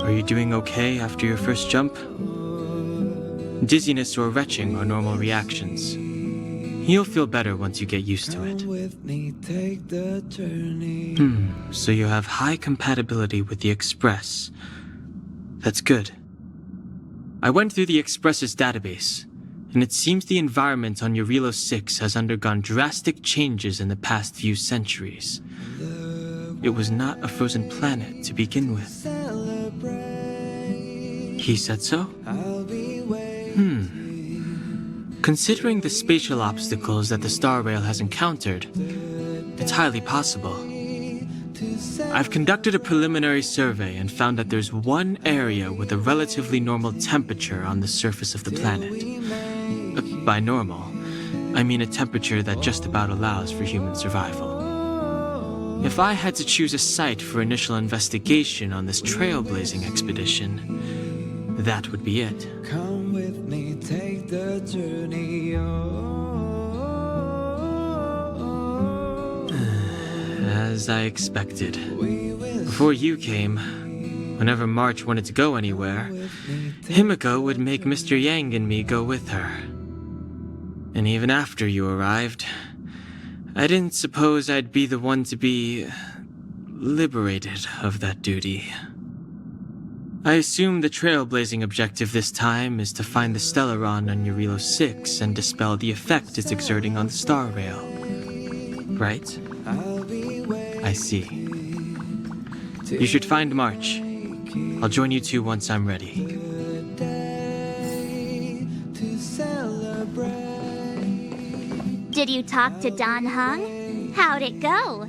Are you doing okay after your first jump? Dizziness or retching are normal reactions. You'll feel better once you get used to it. So you have high compatibility with the Express. That's good. I went through the Express's database, and it seems the environment on Eurilo 6 has undergone drastic changes in the past few centuries. It was not a frozen planet to begin with. He said so? Considering the spatial obstacles that the Star Rail has encountered, it's highly possible. I've conducted a preliminary survey and found that there's one area with a relatively normal temperature on the surface of the planet. By normal, I mean a temperature that just about allows for human survival. If I had to choose a site for initial investigation on this trailblazing expedition, that would be it. Come with me, take the journey As I expected. Before you came, whenever March wanted to go anywhere, Himiko would make Mr. Yang and me go with her. And even after you arrived, I didn't suppose I'd be the one to be liberated of that duty. I assume the trailblazing objective this time is to find the Stellaron on Eurilo 6 and dispel the effect it's exerting on the Star Rail. Right? I see. You should find March. I'll join you two once I'm ready. Did you talk to Don Hung? How'd it go?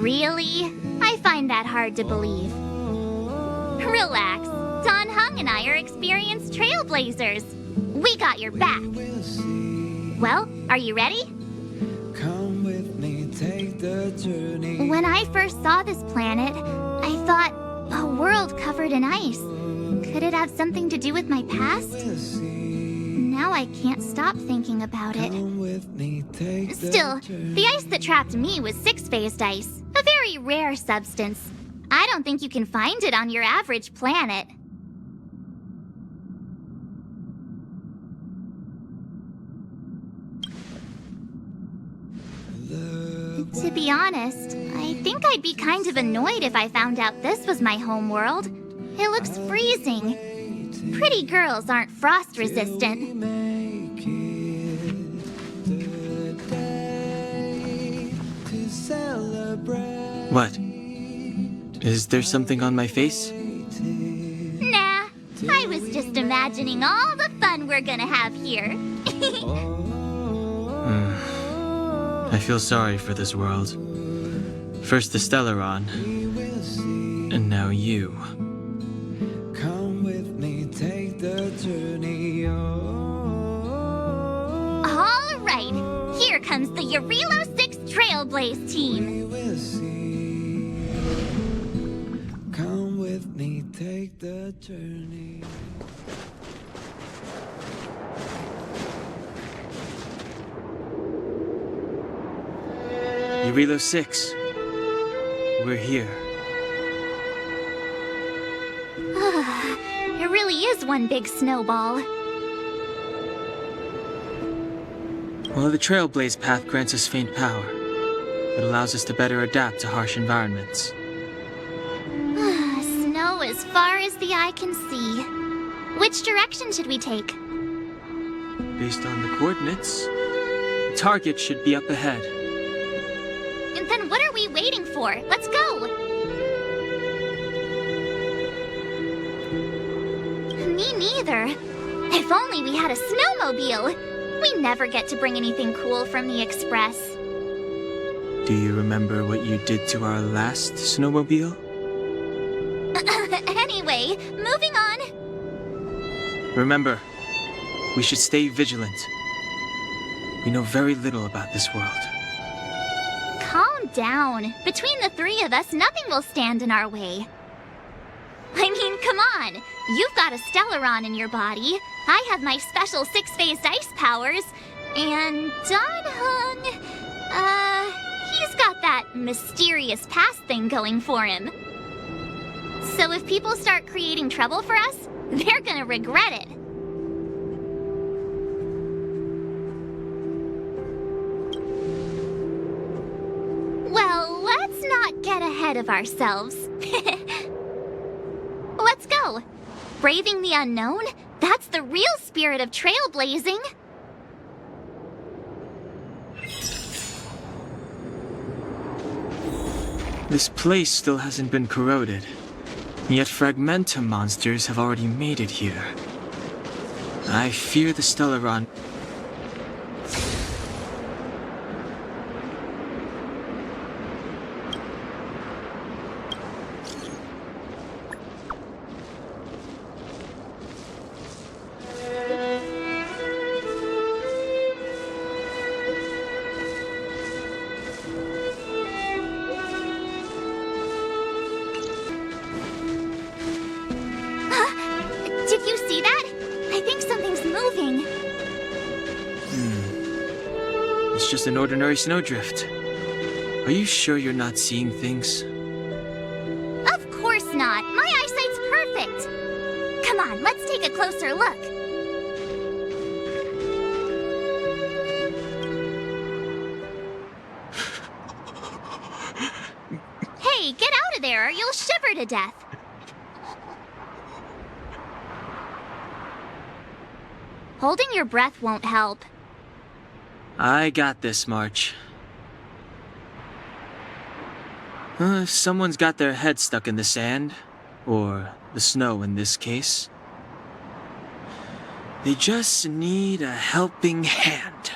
Really? I find that hard to believe. Relax. Don Hung and I are experienced trailblazers. We got your back. Well, are you ready? Come with me, take the journey. When I first saw this planet, I thought, a world covered in ice. Could it have something to do with my past? Now I can't stop thinking about it. Still, the ice that trapped me was six-phased ice, a very rare substance. I don't think you can find it on your average planet. To be honest, I think I'd be kind of annoyed if I found out this was my home world. It looks freezing. Pretty girls aren't frost resistant. What? Is there something on my face? Nah, I was just imagining all the fun we're gonna have here. I feel sorry for this world. First the Stellaron, and now you. Come with me, take the journey All right, here comes the Eurilo 6 Trailblaze team. Come with me, take the journey. Eurilo 6. We're here. It really is one big snowball. Well, the Trailblaze path grants us faint power. It allows us to better adapt to harsh environments. Snow as far as the eye can see. Which direction should we take? Based on the coordinates, the target should be up ahead. And then what are we waiting for? Let's go! Me neither. If only we had a snowmobile. We never get to bring anything cool from the Express. Do you remember what you did to our last snowmobile? Anyway, moving on. Remember, we should stay vigilant. We know very little about this world. Calm down. Between the three of us, nothing will stand in our way. I mean, come on. You've got a Stellaron in your body. I have my special six-phased ice powers. And Don Hung, he's got that that mysterious past thing going for him. So if people start creating trouble for us, they're gonna regret it. Well, let's not get ahead of ourselves. Let's go. Braving the unknown? That's the real spirit of trailblazing. This place still hasn't been corroded, yet Fragmentum monsters have already made it here. I fear the Stellaron. Did you see that? I think something's moving. It's just an ordinary snowdrift. Are you sure you're not seeing things? Of course not. My eyesight's perfect. Come on, let's take a closer look. Hey, get out of there or you'll shiver to death. Holding your breath won't help. I got this, March. If someone's got their head stuck in the sand, or the snow in this case, they just need a helping hand.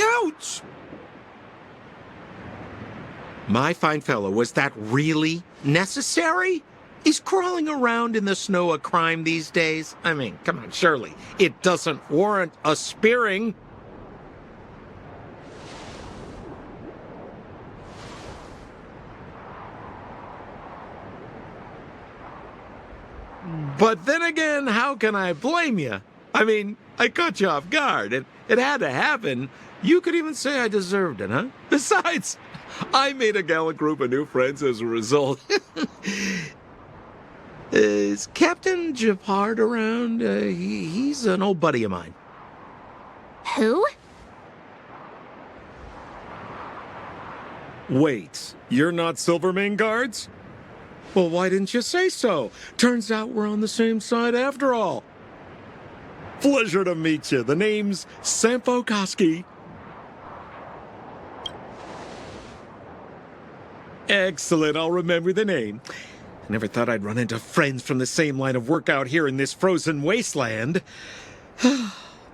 Ouch! My fine fellow, was that really necessary? Is crawling around in the snow a crime these days? I mean, come on, surely. It doesn't warrant a spearing. But then again, how can I blame you? I mean, I caught you off guard. It had to happen. You could even say I deserved it, huh? Besides, I made a gallant group of new friends as a result. Is Captain Japard around? He's an old buddy of mine. Who? Wait, you're not Silvermane guards? Well, why didn't you say so? Turns out we're on the same side after all. Pleasure to meet you. The name's Sampo Koski. Excellent, I'll remember the name. I never thought I'd run into friends from the same line of work out here in this frozen wasteland.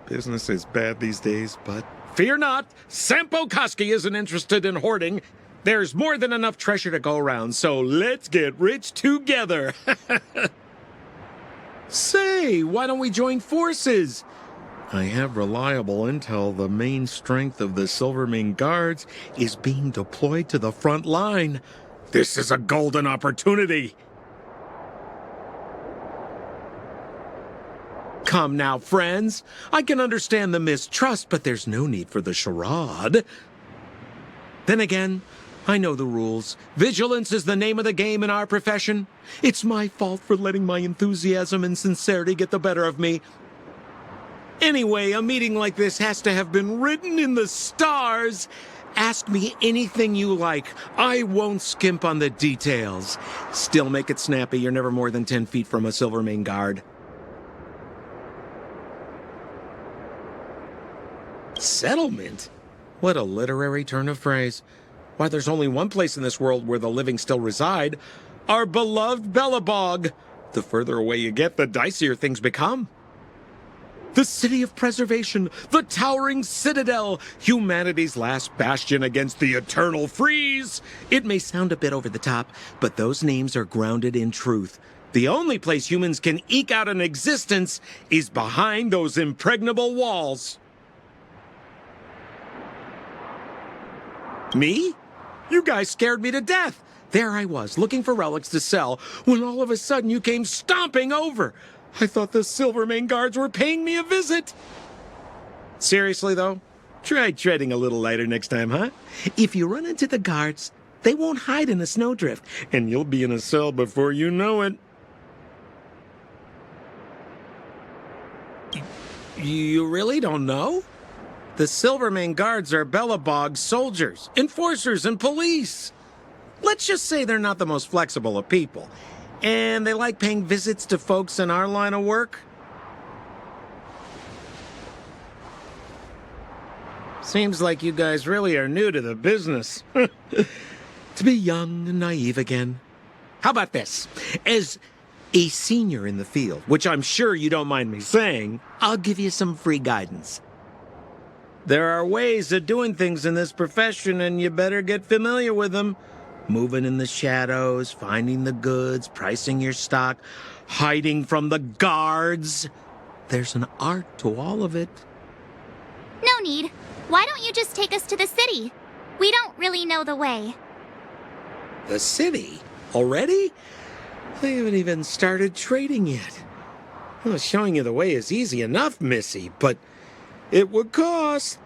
Business is bad these days, but fear not. Sampo Koski isn't interested in hoarding. There's more than enough treasure to go around, so let's get rich together. Say, why don't we join forces? I have reliable intel the main strength of the Silvermane Guards is being deployed to the front line. This is a golden opportunity. Come now, friends. I can understand the mistrust, but there's no need for the charade. Then again, I know the rules. Vigilance is the name of the game in our profession. It's my fault for letting my enthusiasm and sincerity get the better of me. Anyway, a meeting like this has to have been written in the stars. Ask me anything you like. I won't skimp on the details. Still make it snappy. You're never more than 10 feet from a Silvermane guard. Settlement? What a literary turn of phrase. Why, there's only one place in this world where the living still reside. Our beloved Bellabog. The further away you get, the dicier things become. The city of preservation, the towering citadel, humanity's last bastion against the eternal freeze. It may sound a bit over the top, but those names are grounded in truth. The only place humans can eke out an existence is behind those impregnable walls. Me? You guys scared me to death. There I was, looking for relics to sell, when all of a sudden you came stomping over. I thought the Silvermane guards were paying me a visit. Seriously, though, Try treading a little lighter next time, huh? If you run into the guards, they won't hide in a snowdrift, and you'll be in a cell before you know it. You really don't know? The Silvermane Guards are Belobog's soldiers, enforcers, and police. Let's just say they're not the most flexible of people, and they like paying visits to folks in our line of work. Seems like you guys really are new to the business. To be young and naive again. How about this? As a senior in the field, which I'm sure you don't mind me saying, I'll give you some free guidance. There are ways of doing things in this profession, and you better get familiar with them. Moving in the shadows, finding the goods, pricing your stock, hiding from the guards. There's an art to all of it. No need. Why don't you just take us to the city? We don't really know the way. The city? Already? They haven't even started trading yet. Well, showing you the way is easy enough, Missy, but it would cost.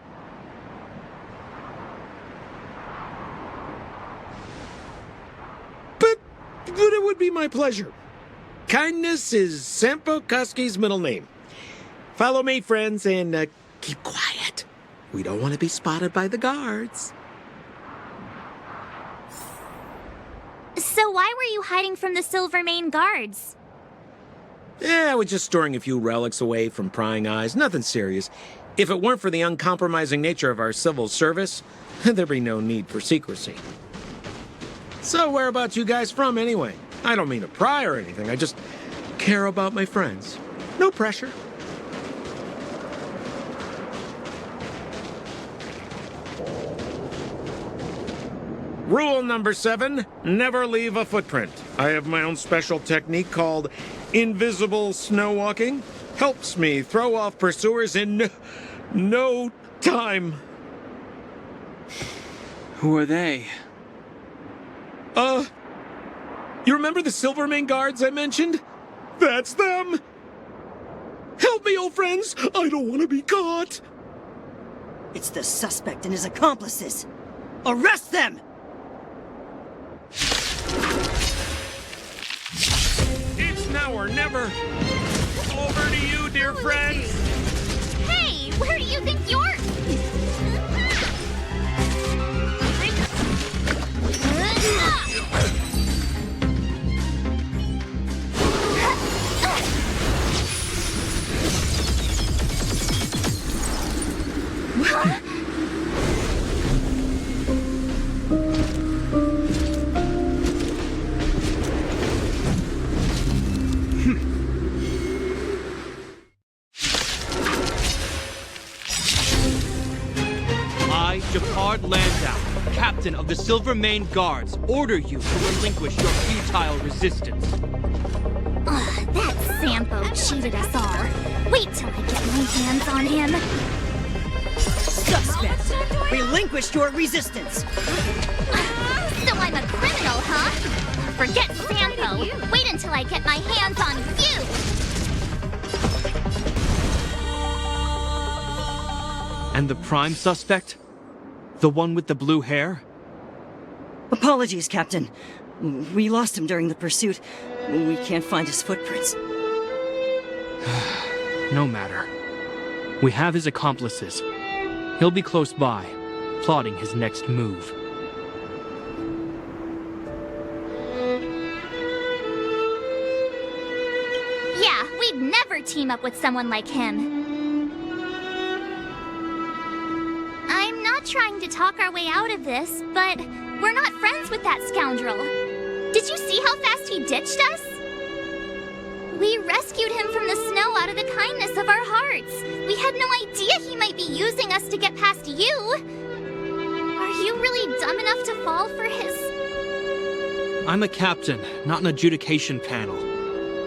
But it would be my pleasure. Kindness is Sampo Kuski's middle name. Follow me, friends, and keep quiet. We don't want to be spotted by the guards. So why were you hiding from the Silvermane Guards? I was just storing a few relics away from prying eyes. Nothing serious. If it weren't for the uncompromising nature of our civil service, there'd be no need for secrecy. So whereabouts you guys from, anyway? I don't mean to pry or anything. I just care about my friends. No pressure. Rule number 7, never leave a footprint. I have my own special technique called invisible snow walking. Helps me throw off pursuers in no time. Who are they? You remember the Silvermane Guards I mentioned? That's them! Help me, old friends! I don't want to be caught! It's the suspect and his accomplices. Arrest them! It's now or never! Over to you, dear friends! Hey, where do you think you're... I, Japard Landau, captain of the Silvermane Guards, order you to relinquish your futile resistance. Ugh, that Sampo cheated us all. Wait till I get my hands on him. Suspect! Relinquish your resistance! So I'm a criminal, huh? Forget Sampo. Wait until I get my hands on you! And the prime suspect? The one with the blue hair? Apologies, Captain. We lost him during the pursuit. We can't find his footprints. No matter. We have his accomplices. He'll be close by, plotting his next move. Yeah, we'd never team up with someone like him. I'm not trying to talk our way out of this, but we're not friends with that scoundrel. Did you see how fast he ditched us? We rescued him from the snow out of the kindness of our hearts. We had no idea he might be using us to get past you. Are you really dumb enough to fall for his... I'm a captain, not an adjudication panel.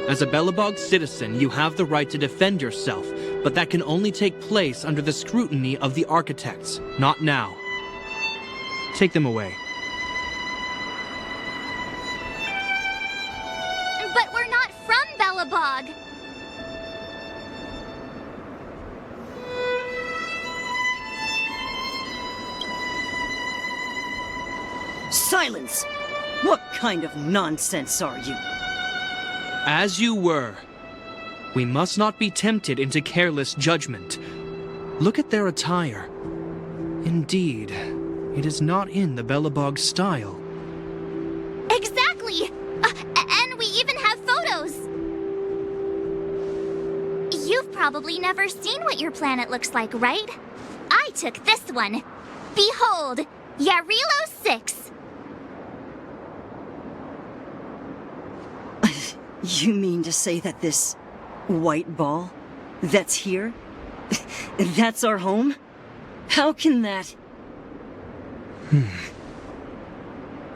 As a Belobog citizen, you have the right to defend yourself, but that can only take place under the scrutiny of the architects, not now. Take them away. But we're not from Belobog. Silence! What kind of nonsense are you? As you were. We must not be tempted into careless judgment. Look at their attire. Indeed, it is not in the Belobog style. Exactly! And we even have photos! You've probably never seen what your planet looks like, right? I took this one. Behold, Yarilo 6. You mean to say that this white ball that's here, that's our home? How can that...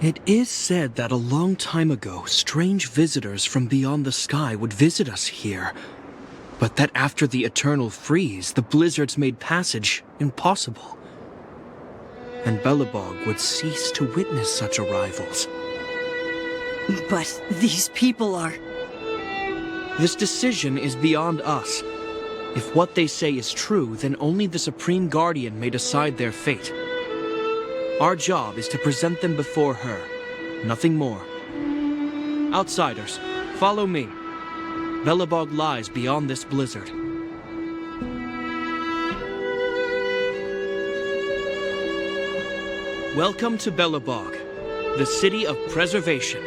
It is said that a long time ago, strange visitors from beyond the sky would visit us here. But that after the eternal freeze, the blizzards made passage impossible. And Belobog would cease to witness such arrivals. But these people are... This decision is beyond us. If what they say is true, then only the Supreme Guardian may decide their fate. Our job is to present them before her, nothing more. Outsiders, follow me. Belobog lies beyond this blizzard. Welcome to Belobog, the city of preservation.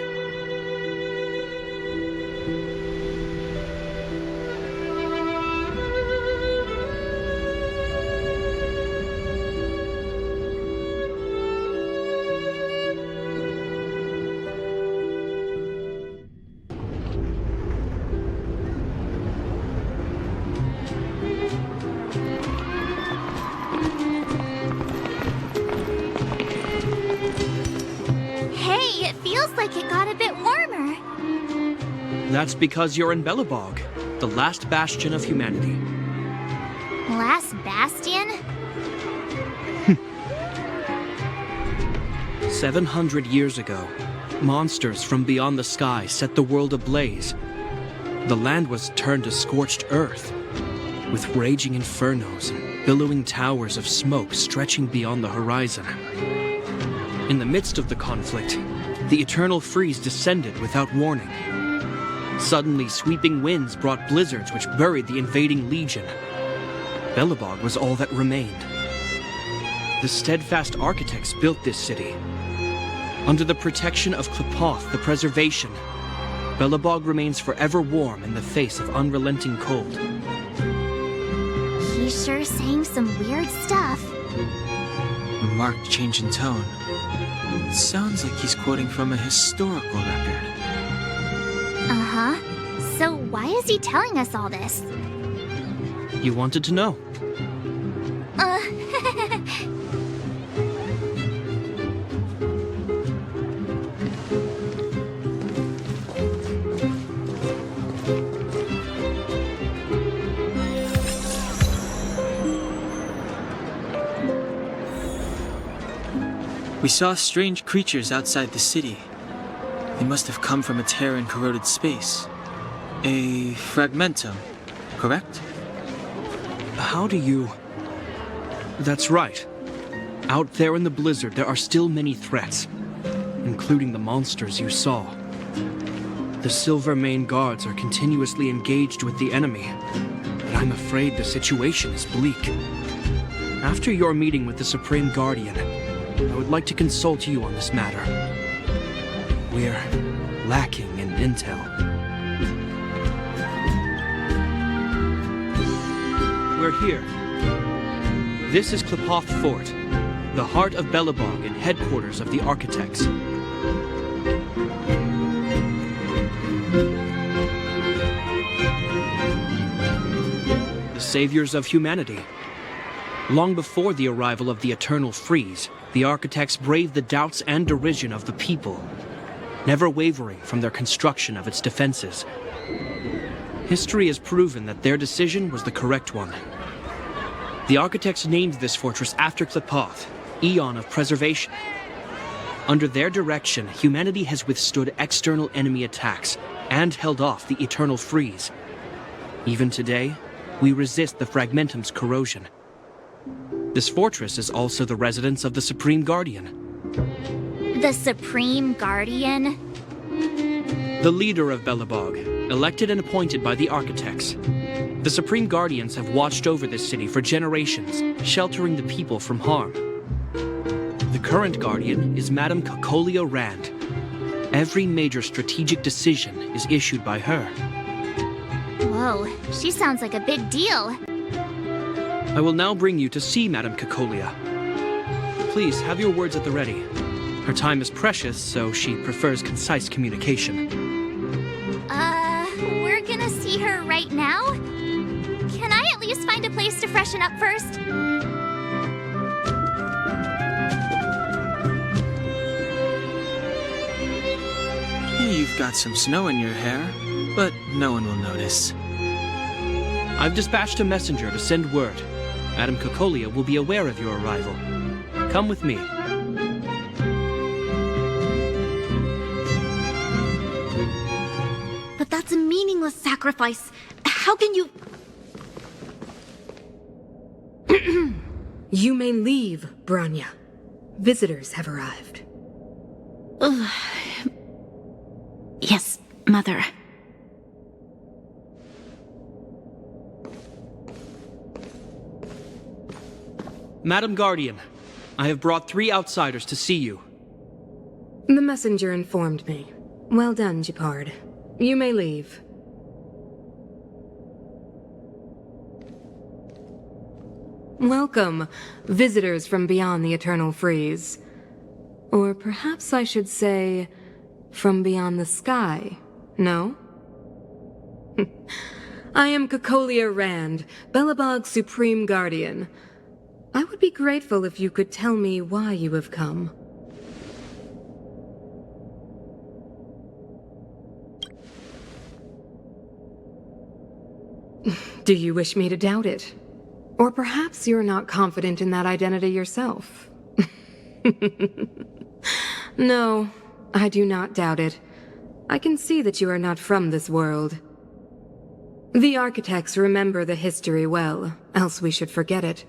That's because you're in Belobog, the last bastion of humanity. Last bastion? 700 years ago, monsters from beyond the sky set the world ablaze. The land was turned to scorched earth, with raging infernos and billowing towers of smoke stretching beyond the horizon. In the midst of the conflict, the eternal freeze descended without warning. Suddenly, sweeping winds brought blizzards which buried the invading legion. Belobog was all that remained. The steadfast architects built this city. Under the protection of Klepoth, the preservation, Belobog remains forever warm in the face of unrelenting cold. He's sure saying some weird stuff. A marked change in tone. It sounds like he's quoting from a historical record. Uh-huh. So why is he telling us all this? You wanted to know. We saw strange creatures outside the city. They must have come from a tear-and-corroded space. A fragmentum, correct? How do you... That's right. Out there in the blizzard, there are still many threats, including the monsters you saw. The Silvermane guards are continuously engaged with the enemy, but I'm afraid the situation is bleak. After your meeting with the Supreme Guardian, I would like to consult you on this matter. We're lacking in intel. We're here. This is Klepoth Fort, the heart of Belobog and headquarters of the architects. The saviors of humanity. Long before the arrival of the Eternal Freeze, the architects braved the doubts and derision of the people, never wavering from their construction of its defenses. History has proven that their decision was the correct one. The architects named this fortress after Klepoth, Eon of Preservation. Under their direction, humanity has withstood external enemy attacks and held off the Eternal Freeze. Even today, we resist the Fragmentum's corrosion. This fortress is also the residence of the Supreme Guardian. The Supreme Guardian? The leader of Belobog, elected and appointed by the architects. The Supreme Guardians have watched over this city for generations, sheltering the people from harm. The current Guardian is Madame Cocolia Rand. Every major strategic decision is issued by her. Whoa, she sounds like a big deal. I will now bring you to see Madame Cocolia. Please have your words at the ready. Her time is precious, so she prefers concise communication. We're gonna see her right now? Can I at least find a place to freshen up first? You've got some snow in your hair, but no one will notice. I've dispatched a messenger to send word. Madame Cocolia will be aware of your arrival. Come with me. But that's a meaningless sacrifice. How can you... You may leave, Branya. Visitors have arrived. Yes, Mother. Madam Guardian, I have brought 3 outsiders to see you. The messenger informed me. Well done, Gepard. You may leave. Welcome, visitors from beyond the Eternal Freeze. Or perhaps I should say, from beyond the sky, no? I am Cocolia Rand, Belobog's Supreme Guardian. I would be grateful if you could tell me why you have come. Do you wish me to doubt it? Or perhaps you're not confident in that identity yourself? No, I do not doubt it. I can see that you are not from this world. The architects remember the history well, else we should forget it.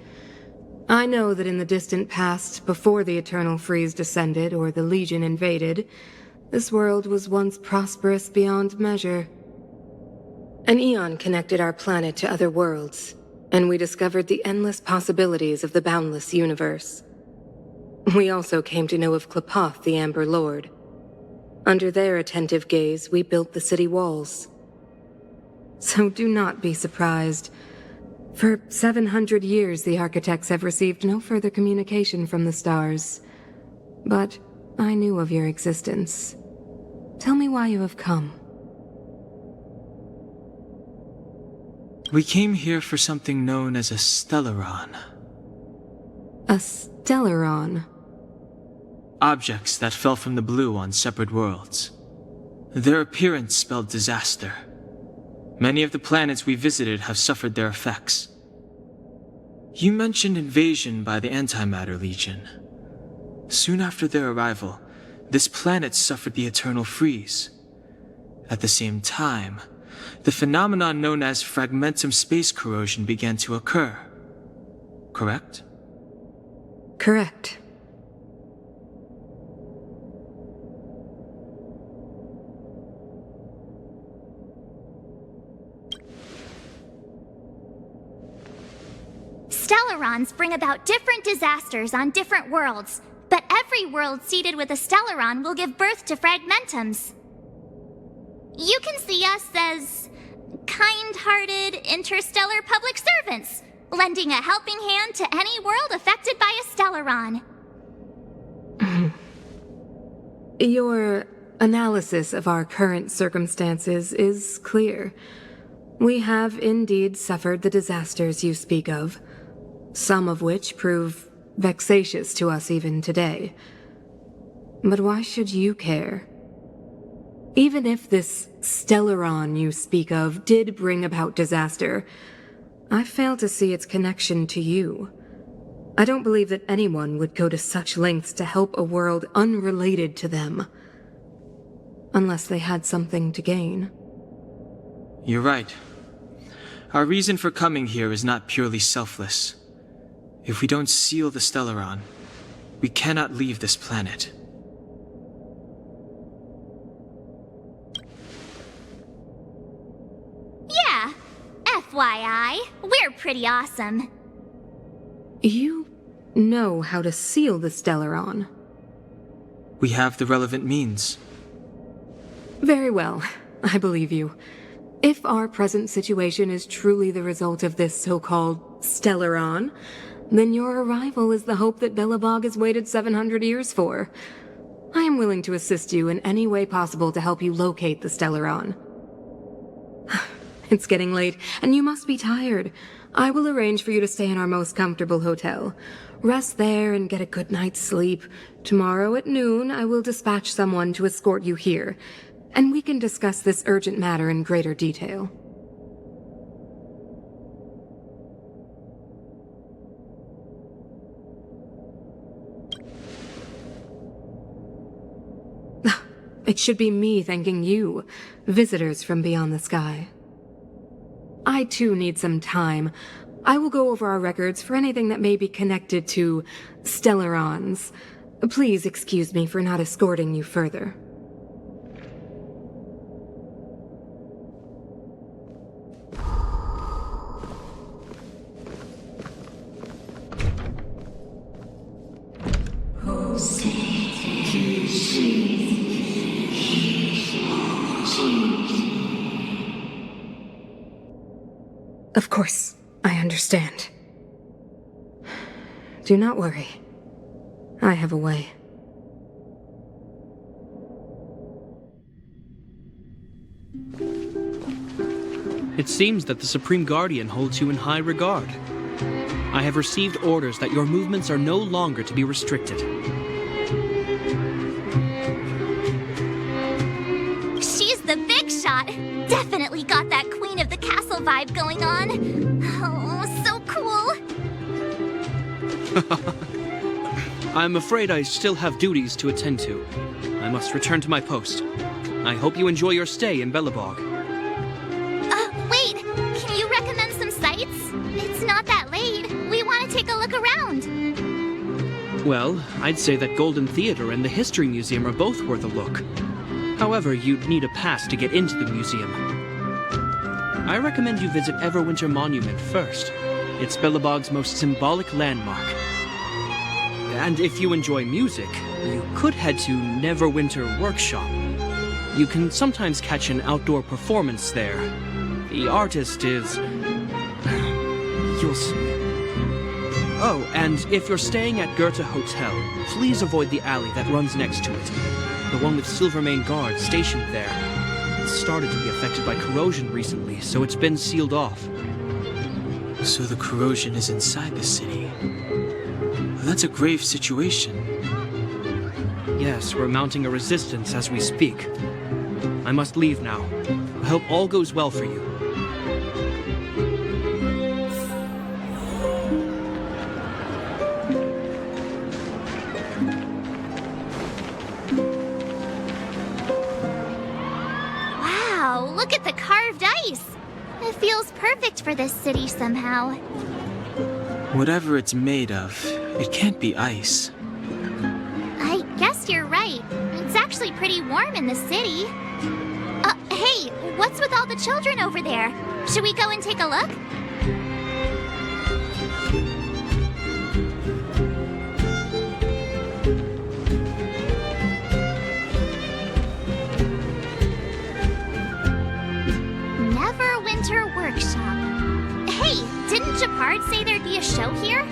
I know that in the distant past, before the Eternal Freeze descended or the Legion invaded, this world was once prosperous beyond measure. An eon connected our planet to other worlds, and we discovered the endless possibilities of the boundless universe. We also came to know of Klapoth, the Amber Lord. Under their attentive gaze, we built the city walls. So do not be surprised. For 700 years, the architects have received no further communication from the stars. But I knew of your existence. Tell me why you have come. We came here for something known as a Stellaron. A Stellaron? Objects that fell from the blue on separate worlds. Their appearance spelled disaster. Many of the planets we visited have suffered their effects. You mentioned invasion by the Antimatter Legion. Soon after their arrival, this planet suffered the Eternal Freeze. At the same time, the phenomenon known as fragmentum space corrosion began to occur. Correct? Correct. Stellarons bring about different disasters on different worlds, but every world seeded with a Stellaron will give birth to fragmentums. You can see us as kind-hearted interstellar public servants, lending a helping hand to any world affected by a Stellaron. Your analysis of our current circumstances is clear. We have indeed suffered the disasters you speak of, some of which prove vexatious to us even today. But why should you care? Even if this Stellaron you speak of did bring about disaster, I fail to see its connection to you. I don't believe that anyone would go to such lengths to help a world unrelated to them. Unless they had something to gain. You're right. Our reason for coming here is not purely selfless. If we don't seal the Stellaron, we cannot leave this planet. FYI, we're pretty awesome. You know how to seal the Stellaron. We have the relevant means. Very well, I believe you. If our present situation is truly the result of this so-called Stellaron, then your arrival is the hope that Belobog has waited 700 years for. I am willing to assist you in any way possible to help you locate the Stellaron. It's getting late, and you must be tired. I will arrange for you to stay in our most comfortable hotel. Rest there and get a good night's sleep. Tomorrow at noon, I will dispatch someone to escort you here, and we can discuss this urgent matter in greater detail. It should be me thanking you, visitors from beyond the sky. I too need some time. I will go over our records for anything that may be connected to Stellarons. Please excuse me for not escorting you further. Of course, I understand. Do not worry. I have a way. It seems that the Supreme Guardian holds you in high regard. I have received orders that your movements are no longer to be restricted. She's the big shot. Definitely got that Queen of the Castle vibe going on. Oh, so cool. I'm afraid I still have duties to attend to. I must return to my post. I hope you enjoy your stay in Belobog. Wait. Can you recommend some sites? It's not that late. We want to take a look around. Well, I'd say that Golden Theater and the History Museum are both worth a look. However, you'd need a pass to get into the museum. I recommend you visit Everwinter Monument first. It's Belobog's most symbolic landmark. And if you enjoy music, you could head to Neverwinter Workshop. You can sometimes catch an outdoor performance there. The artist is... you'll see. Oh, and if you're staying at Goethe Hotel, please avoid the alley that runs next to it. The one with Silvermane guards stationed there. It's started to be affected by corrosion recently, so it's been sealed off. So the corrosion is inside the city. Well, that's a grave situation. Yes, we're mounting a resistance as we speak. I must leave now. I hope all goes well for you. Wow, look at the carved ice. It feels perfect for this city somehow. Whatever it's made of, it can't be ice. I guess you're right. It's actually pretty warm in the city. Hey, what's with all the children over there? Should we go and take a look? Neverwinter Workshop. Hey, didn't Japard say there'd be a show here?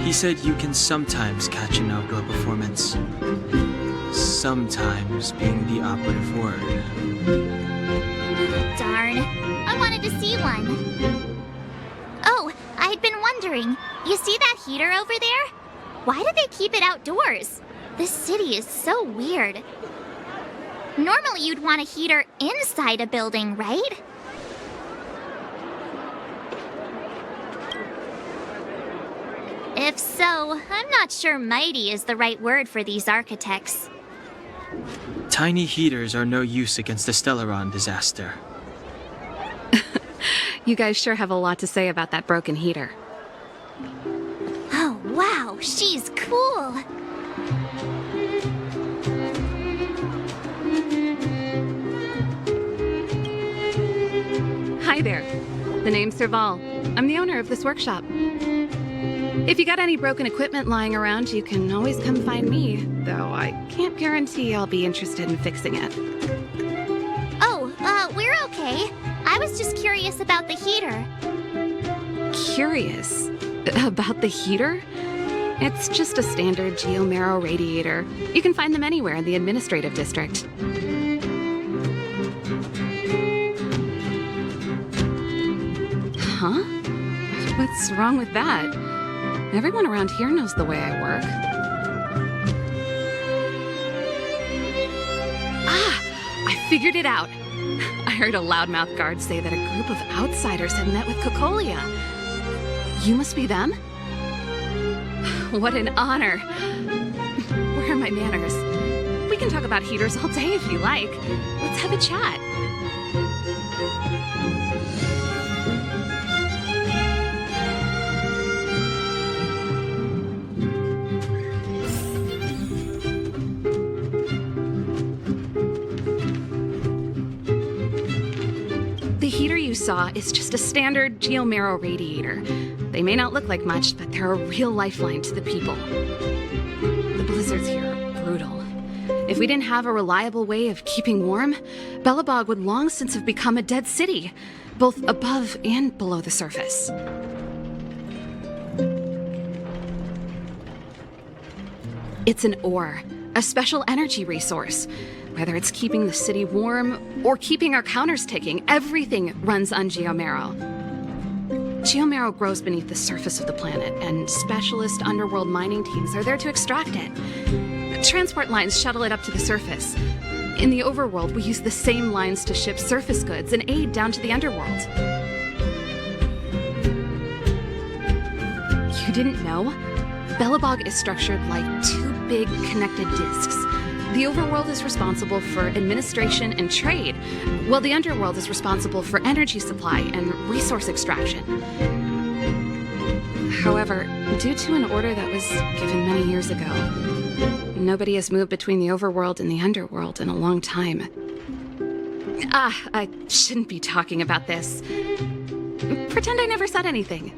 He said you can sometimes catch an outdoor performance. Sometimes being the operative word. Darn. I wanted to see one. Oh, I'd been wondering. You see that heater over there? Why do they keep it outdoors? This city is so weird. Normally you'd want a heater inside a building, right? If so, I'm not sure mighty is the right word for these architects. Tiny heaters are no use against the Stellaron disaster. You guys sure have a lot to say about that broken heater. Oh, wow, she's cool. Hi there. The name's Serval. I'm the owner of this workshop. If you got any broken equipment lying around, you can always come find me, though I can't guarantee I'll be interested in fixing it. Oh, we're okay. I was just curious about the heater. Curious? About the heater? It's just a standard geomarrow radiator. You can find them anywhere in the administrative district. Huh? What's wrong with that? Everyone around here knows the way I work. Ah! I figured it out! I heard a loudmouth guard say that a group of outsiders had met with Cocolia. You must be them? What an honor! Where are my manners? We can talk about heaters all day if you like. Let's have a chat. The heater you saw is just a standard geomarrow radiator. They may not look like much, but they're a real lifeline to the people. The blizzards here are brutal. If we didn't have a reliable way of keeping warm, Belobog would long since have become a dead city, both above and below the surface. It's an ore, a special energy resource. Whether it's keeping the city warm or keeping our counters ticking, everything runs on geomarrow. Geomarrow grows beneath the surface of the planet, and specialist underworld mining teams are there to extract it. Transport lines shuttle it up to the surface. In the overworld, we use the same lines to ship surface goods and aid down to the underworld. You didn't know? Belobog is structured like two big connected discs. The overworld is responsible for administration and trade, while the underworld is responsible for energy supply and resource extraction. However, due to an order that was given many years ago, nobody has moved between the overworld and the underworld in a long time. I shouldn't be talking about this. Pretend I never said anything.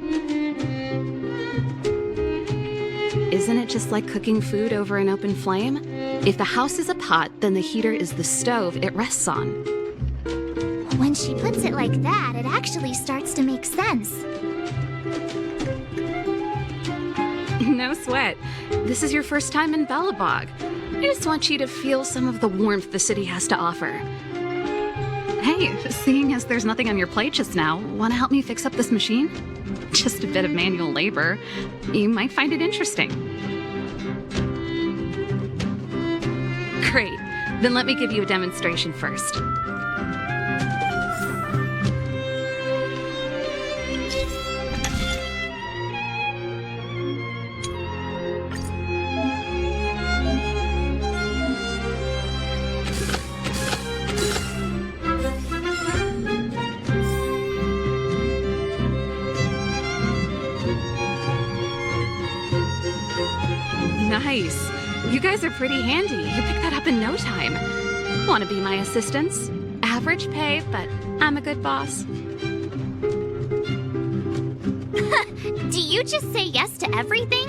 Isn't it just like cooking food over an open flame? If the house is a pot, then the heater is the stove it rests on. When she puts it like that, it actually starts to make sense. No sweat. This is your first time in Belobog. I just want you to feel some of the warmth the city has to offer. Hey, seeing as there's nothing on your plate just now, want to help me fix up this machine? Just a bit of manual labor. You might find it interesting. Great. Then let me give you a demonstration first. Nice. You guys are pretty handy. You picked that up in no time. Want to be my assistants? Average pay, but I'm a good boss. Do you just say yes to everything?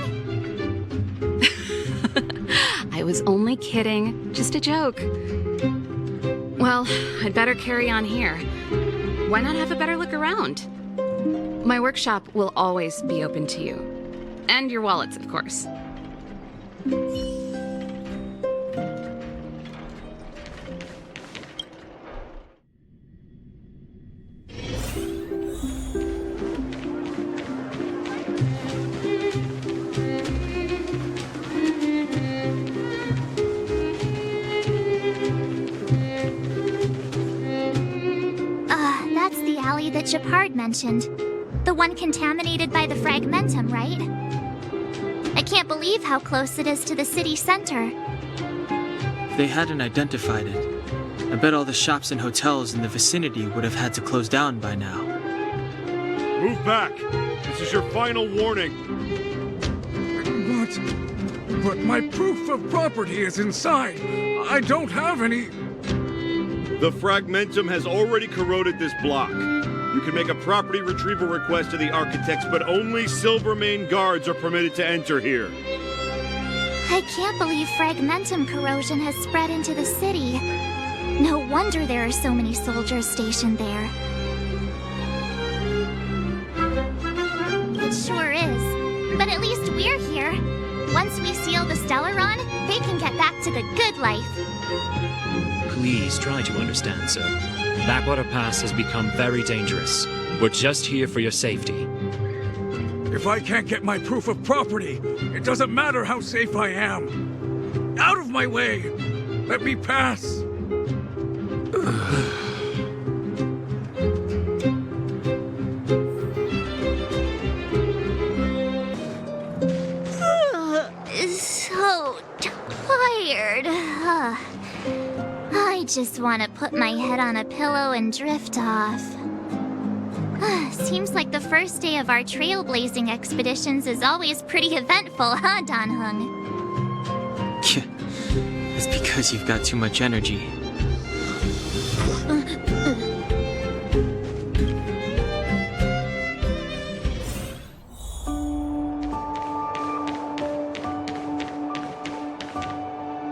I was only kidding. Just a joke. Well, I'd better carry on here. Why not have a better look around? My workshop will always be open to you. And your wallets, of course. That's the alley that Shepard mentioned. The one contaminated by the fragmentum, right? I can't believe how close it is to the city center. If they hadn't identified it, I bet all the shops and hotels in the vicinity would have had to close down by now. Move back! This is your final warning! But my proof of property is inside. I don't have any... The fragmentum has already corroded this block. You can make a property retrieval request to the architects, but only Silvermane guards are permitted to enter here. I can't believe fragmentum corrosion has spread into the city. No wonder there are so many soldiers stationed there. It sure is. But at least we're here. Once we seal the Stellaron, they can get back to the good life. Please try to understand, sir. Backwater Pass has become very dangerous. We're just here for your safety. If I can't get my proof of property, it doesn't matter how safe I am. Out of my way! Let me pass! So tired. I just want to put my head on a pillow and drift off. Seems like the first day of our trailblazing expeditions is always pretty eventful, huh, Dan Hung? It's because you've got too much energy.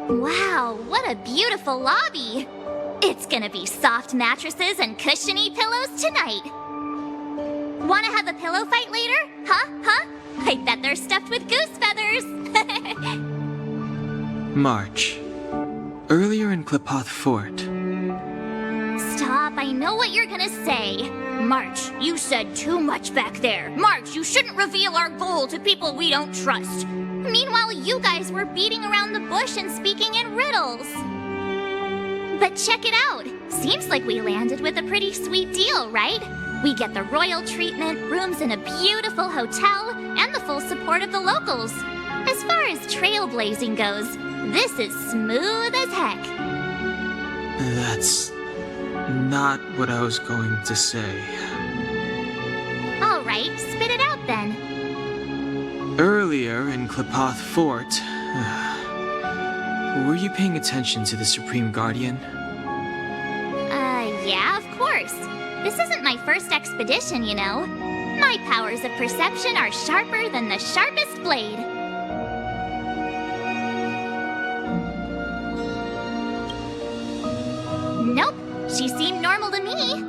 Wow, what a beautiful lobby! It's gonna be soft mattresses and cushiony pillows tonight. Wanna have a pillow fight later? Huh? I bet they're stuffed with goose feathers! March. Earlier in Klipoth Fort. Stop, I know what you're gonna say. March, you said too much back there. March, you shouldn't reveal our goal to people we don't trust. Meanwhile, you guys were beating around the bush and speaking in riddles. But check it out. Seems like we landed with a pretty sweet deal, right? We get the royal treatment, rooms in a beautiful hotel, and the full support of the locals. As far as trailblazing goes, this is smooth as heck. That's not what I was going to say. All right, spit it out then. Earlier in Klipoth Fort, were you paying attention to the Supreme Guardian? Yeah, of course. This isn't my first expedition, you know. My powers of perception are sharper than the sharpest blade. Nope, she seemed normal to me.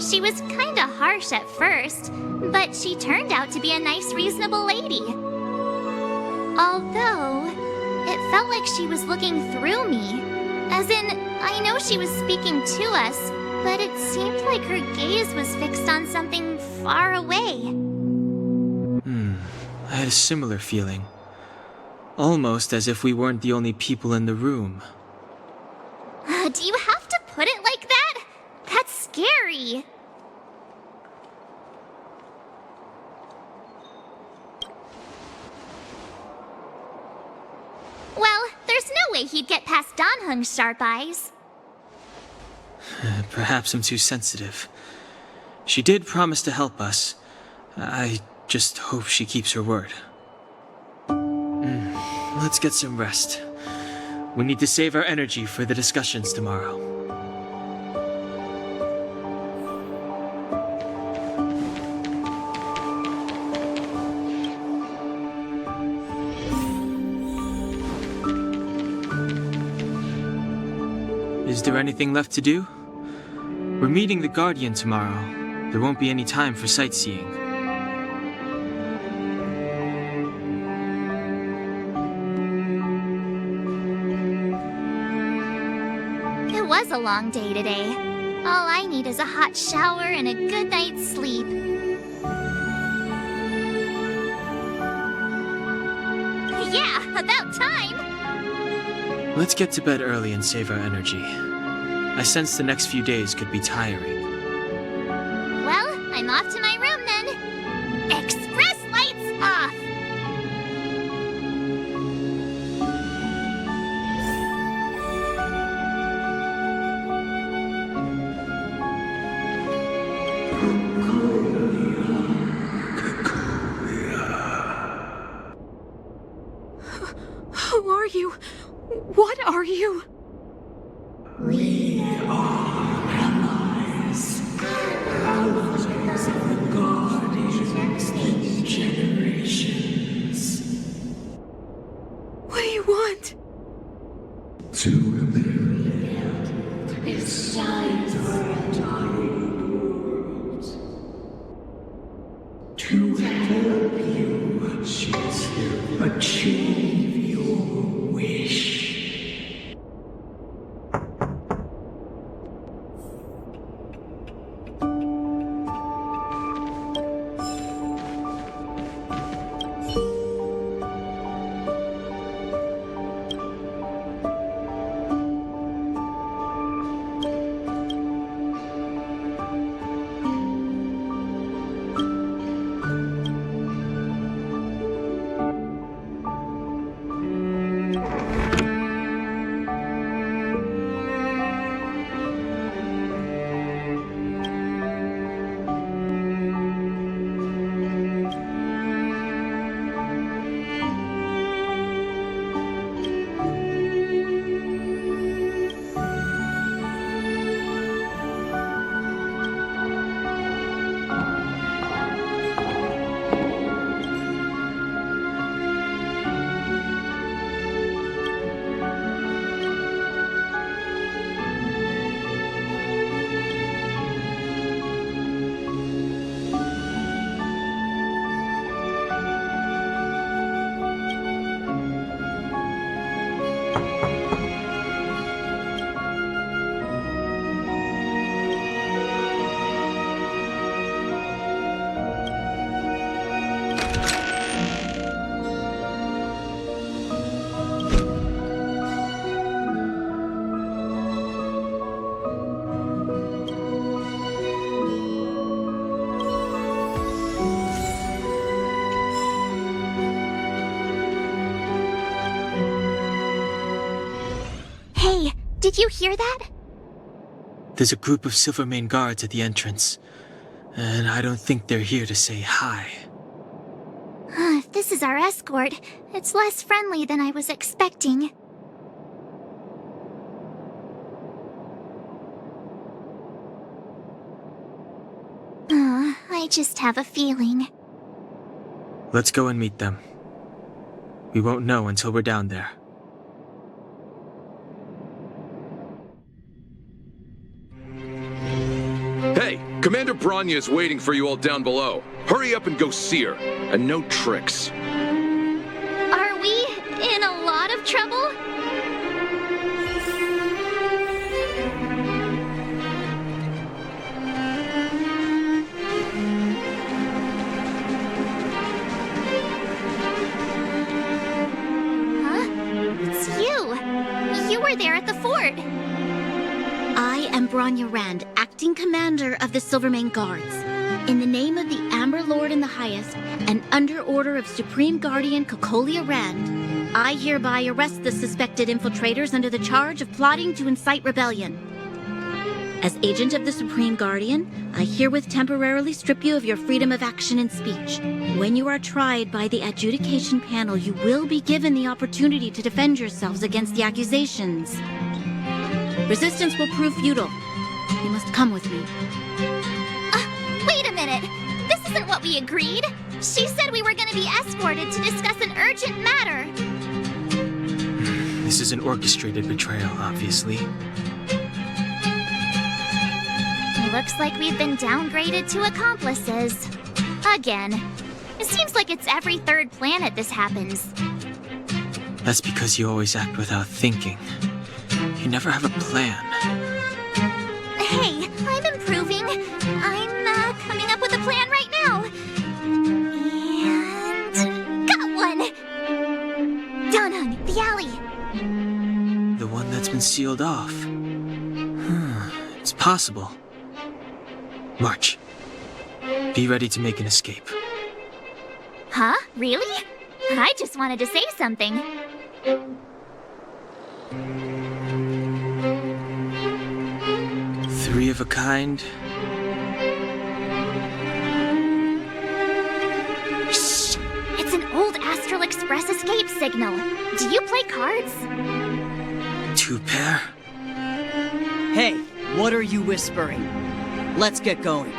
She was kinda harsh at first, but she turned out to be a nice, reasonable lady. Although, it felt like she was looking through me. As in, I know she was speaking to us, but it seemed like her gaze was fixed on something far away. I had a similar feeling. Almost as if we weren't the only people in the room. Do you have to put it like that? That's scary. Well, there's no way he'd get past Dan Hung's sharp eyes. Perhaps I'm too sensitive. She did promise to help us. I just hope she keeps her word. Let's get some rest. We need to save our energy for the discussions tomorrow. Is there anything left to do? We're meeting the Guardian tomorrow. There won't be any time for sightseeing. It was a long day today. All I need is a hot shower and a good night's sleep. Yeah, about time! Let's get to bed early and save our energy. I sense the next few days could be tiring. Well, I'm off to my room then. Express lights off! Who are you? What are you? We are allies. To help you achieve your wish. Hey, did you hear that? There's a group of Silvermane guards at the entrance, and I don't think they're here to say hi. If this is our escort, it's less friendly than I was expecting. I just have a feeling. Let's go and meet them. We won't know until we're down there. Hey, Commander Bronya is waiting for you all down below. Hurry up and go see her. And no tricks. Are we in a lot of trouble? Huh? It's you. You were there at the fort. I am Bronya Rand, acting commander of the Silvermane Guards. In the name of the Amber Lord in the Highest, and under order of Supreme Guardian Cocolia Rand, I hereby arrest the suspected infiltrators under the charge of plotting to incite rebellion. As agent of the Supreme Guardian, I herewith temporarily strip you of your freedom of action and speech. When you are tried by the adjudication panel, you will be given the opportunity to defend yourselves against the accusations. Resistance will prove futile. You must come with me. Wait a minute! This isn't what we agreed! She said we were gonna be escorted to discuss an urgent matter! This is an orchestrated betrayal, obviously. Looks like we've been downgraded to accomplices. Again. It seems like it's every third planet this happens. That's because you always act without thinking. You never have a plan. Hey, I'm improving. I'm coming up with a plan right now. And got one! Donhung, the alley. The one that's been sealed off. It's possible. March. Be ready to make an escape. Huh? Really? I just wanted to say something. Three of a kind. Shh! It's an old Astral Express escape signal. Do you play cards? Two pair? Hey, what are you whispering? Let's get going.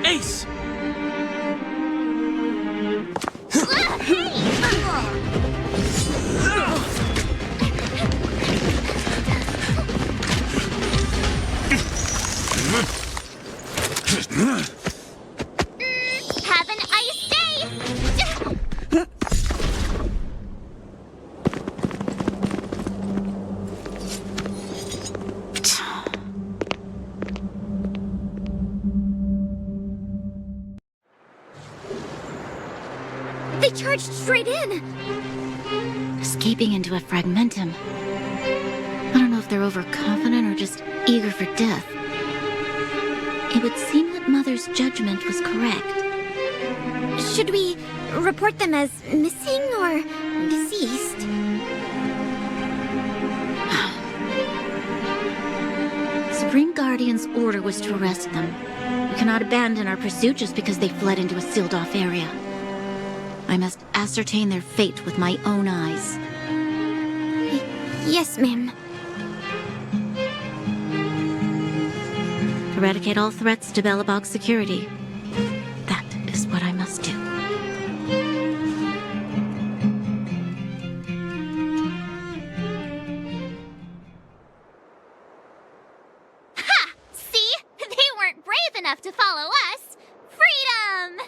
Ace! Have an ice day! They charged straight in! Escaping into a fragmentum. I don't know if they're overconfident or just eager for death. It would seem that Mother's judgment was correct. Should we report them as missing or deceased? Supreme Guardian's order was to arrest them. We cannot abandon our pursuit just because they fled into a sealed-off area. I must ascertain their fate with my own eyes. Yes, ma'am. Eradicate all threats to Belobog's security. That is what I must do. Ha! See? They weren't brave enough to follow us. Freedom!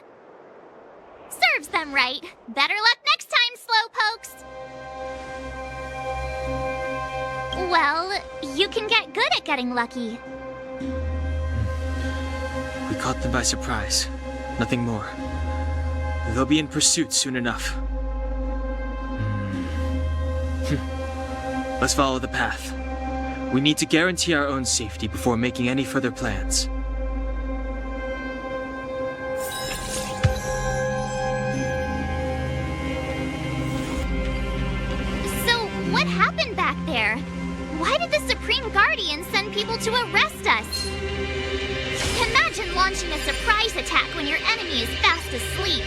Serves them right. Better luck next time, slowpokes. Well, you can get good at getting lucky. We caught them by surprise. Nothing more. They'll be in pursuit soon enough. Let's follow the path. We need to guarantee our own safety before making any further plans. So, what happened back there? Why did the Supreme Guardian send people to arrest us? Imagine launching a surprise attack when your enemy is fast asleep.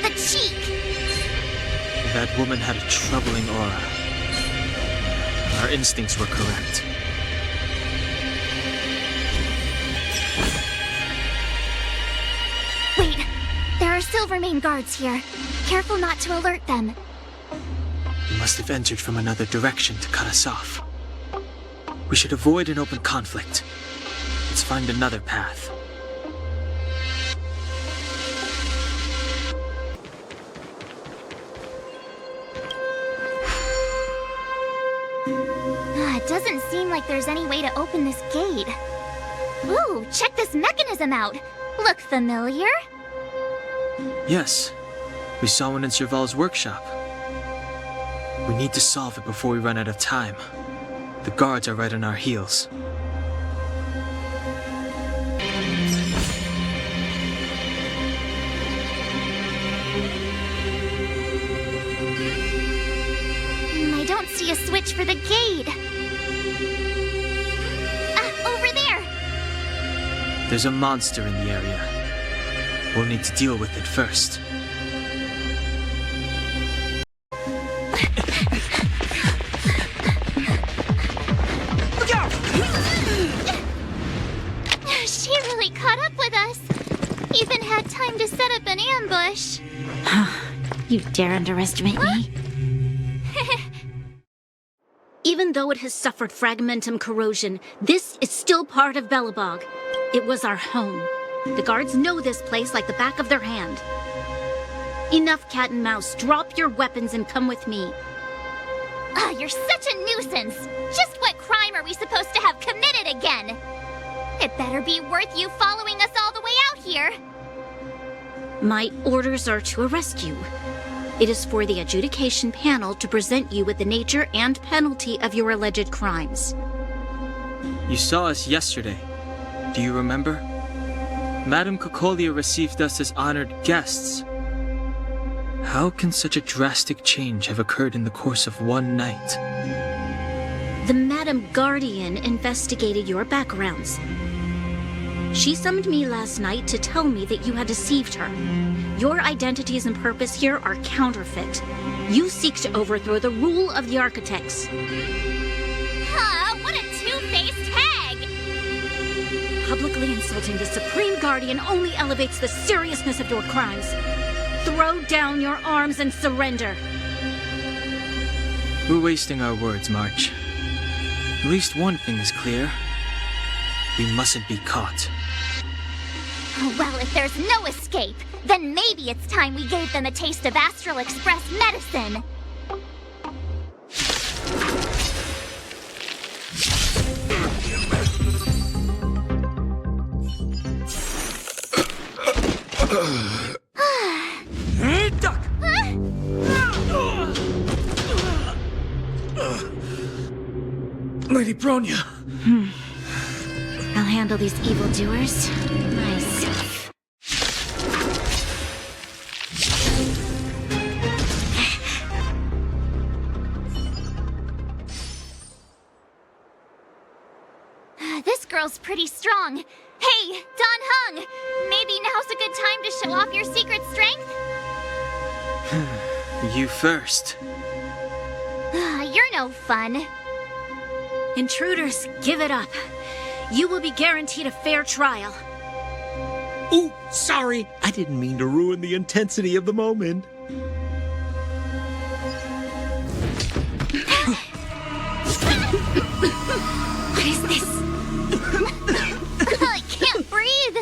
The cheek! That woman had a troubling aura. Our instincts were correct. Wait, there are Silvermane guards here. Careful not to alert them. They must have entered from another direction to cut us off. We should avoid an open conflict. Let's find another path. It doesn't seem like there's any way to open this gate. Ooh, check this mechanism out. Look familiar? Yes, we saw one in Serval's workshop. We need to solve it before we run out of time. The guards are right on our heels. I don't see a switch for the gate. Over there! There's a monster in the area. We'll need to deal with it first. Look out! She really caught up with us. Even had time to set up an ambush. You dare underestimate me? Even though it has suffered fragmentum corrosion, this is still part of Belobog. It was our home. The guards know this place like the back of their hand. Enough cat and mouse. Drop your weapons and come with me. You're such a nuisance. Just what crime are we supposed to have committed again? It better be worth you following us all the way out here. My orders are to arrest you. It is for the adjudication panel to present you with the nature and penalty of your alleged crimes. You saw us yesterday. Do you remember? Madame Cocolia received us as honored guests. How can such a drastic change have occurred in the course of one night? The Madame Guardian investigated your backgrounds. She summoned me last night to tell me that you had deceived her. Your identities and purpose here are counterfeit. You seek to overthrow the rule of the Architects. What a two-faced hag! Publicly insulting the Supreme Guardian only elevates the seriousness of your crimes. Throw down your arms and surrender. We're wasting our words, March. At least one thing is clear. We mustn't be caught. Well, if there's no escape, then maybe it's time we gave them a taste of Astral Express medicine. Duck! Lady Bronya! I'll handle these evildoers myself. This girl's pretty strong. Hey, Don Hung! Maybe now's a good time to show off your secret strength? You first. You're no fun. Intruders, give it up. You will be guaranteed a fair trial. Ooh, sorry. I didn't mean to ruin the intensity of the moment. What is this? I can't breathe.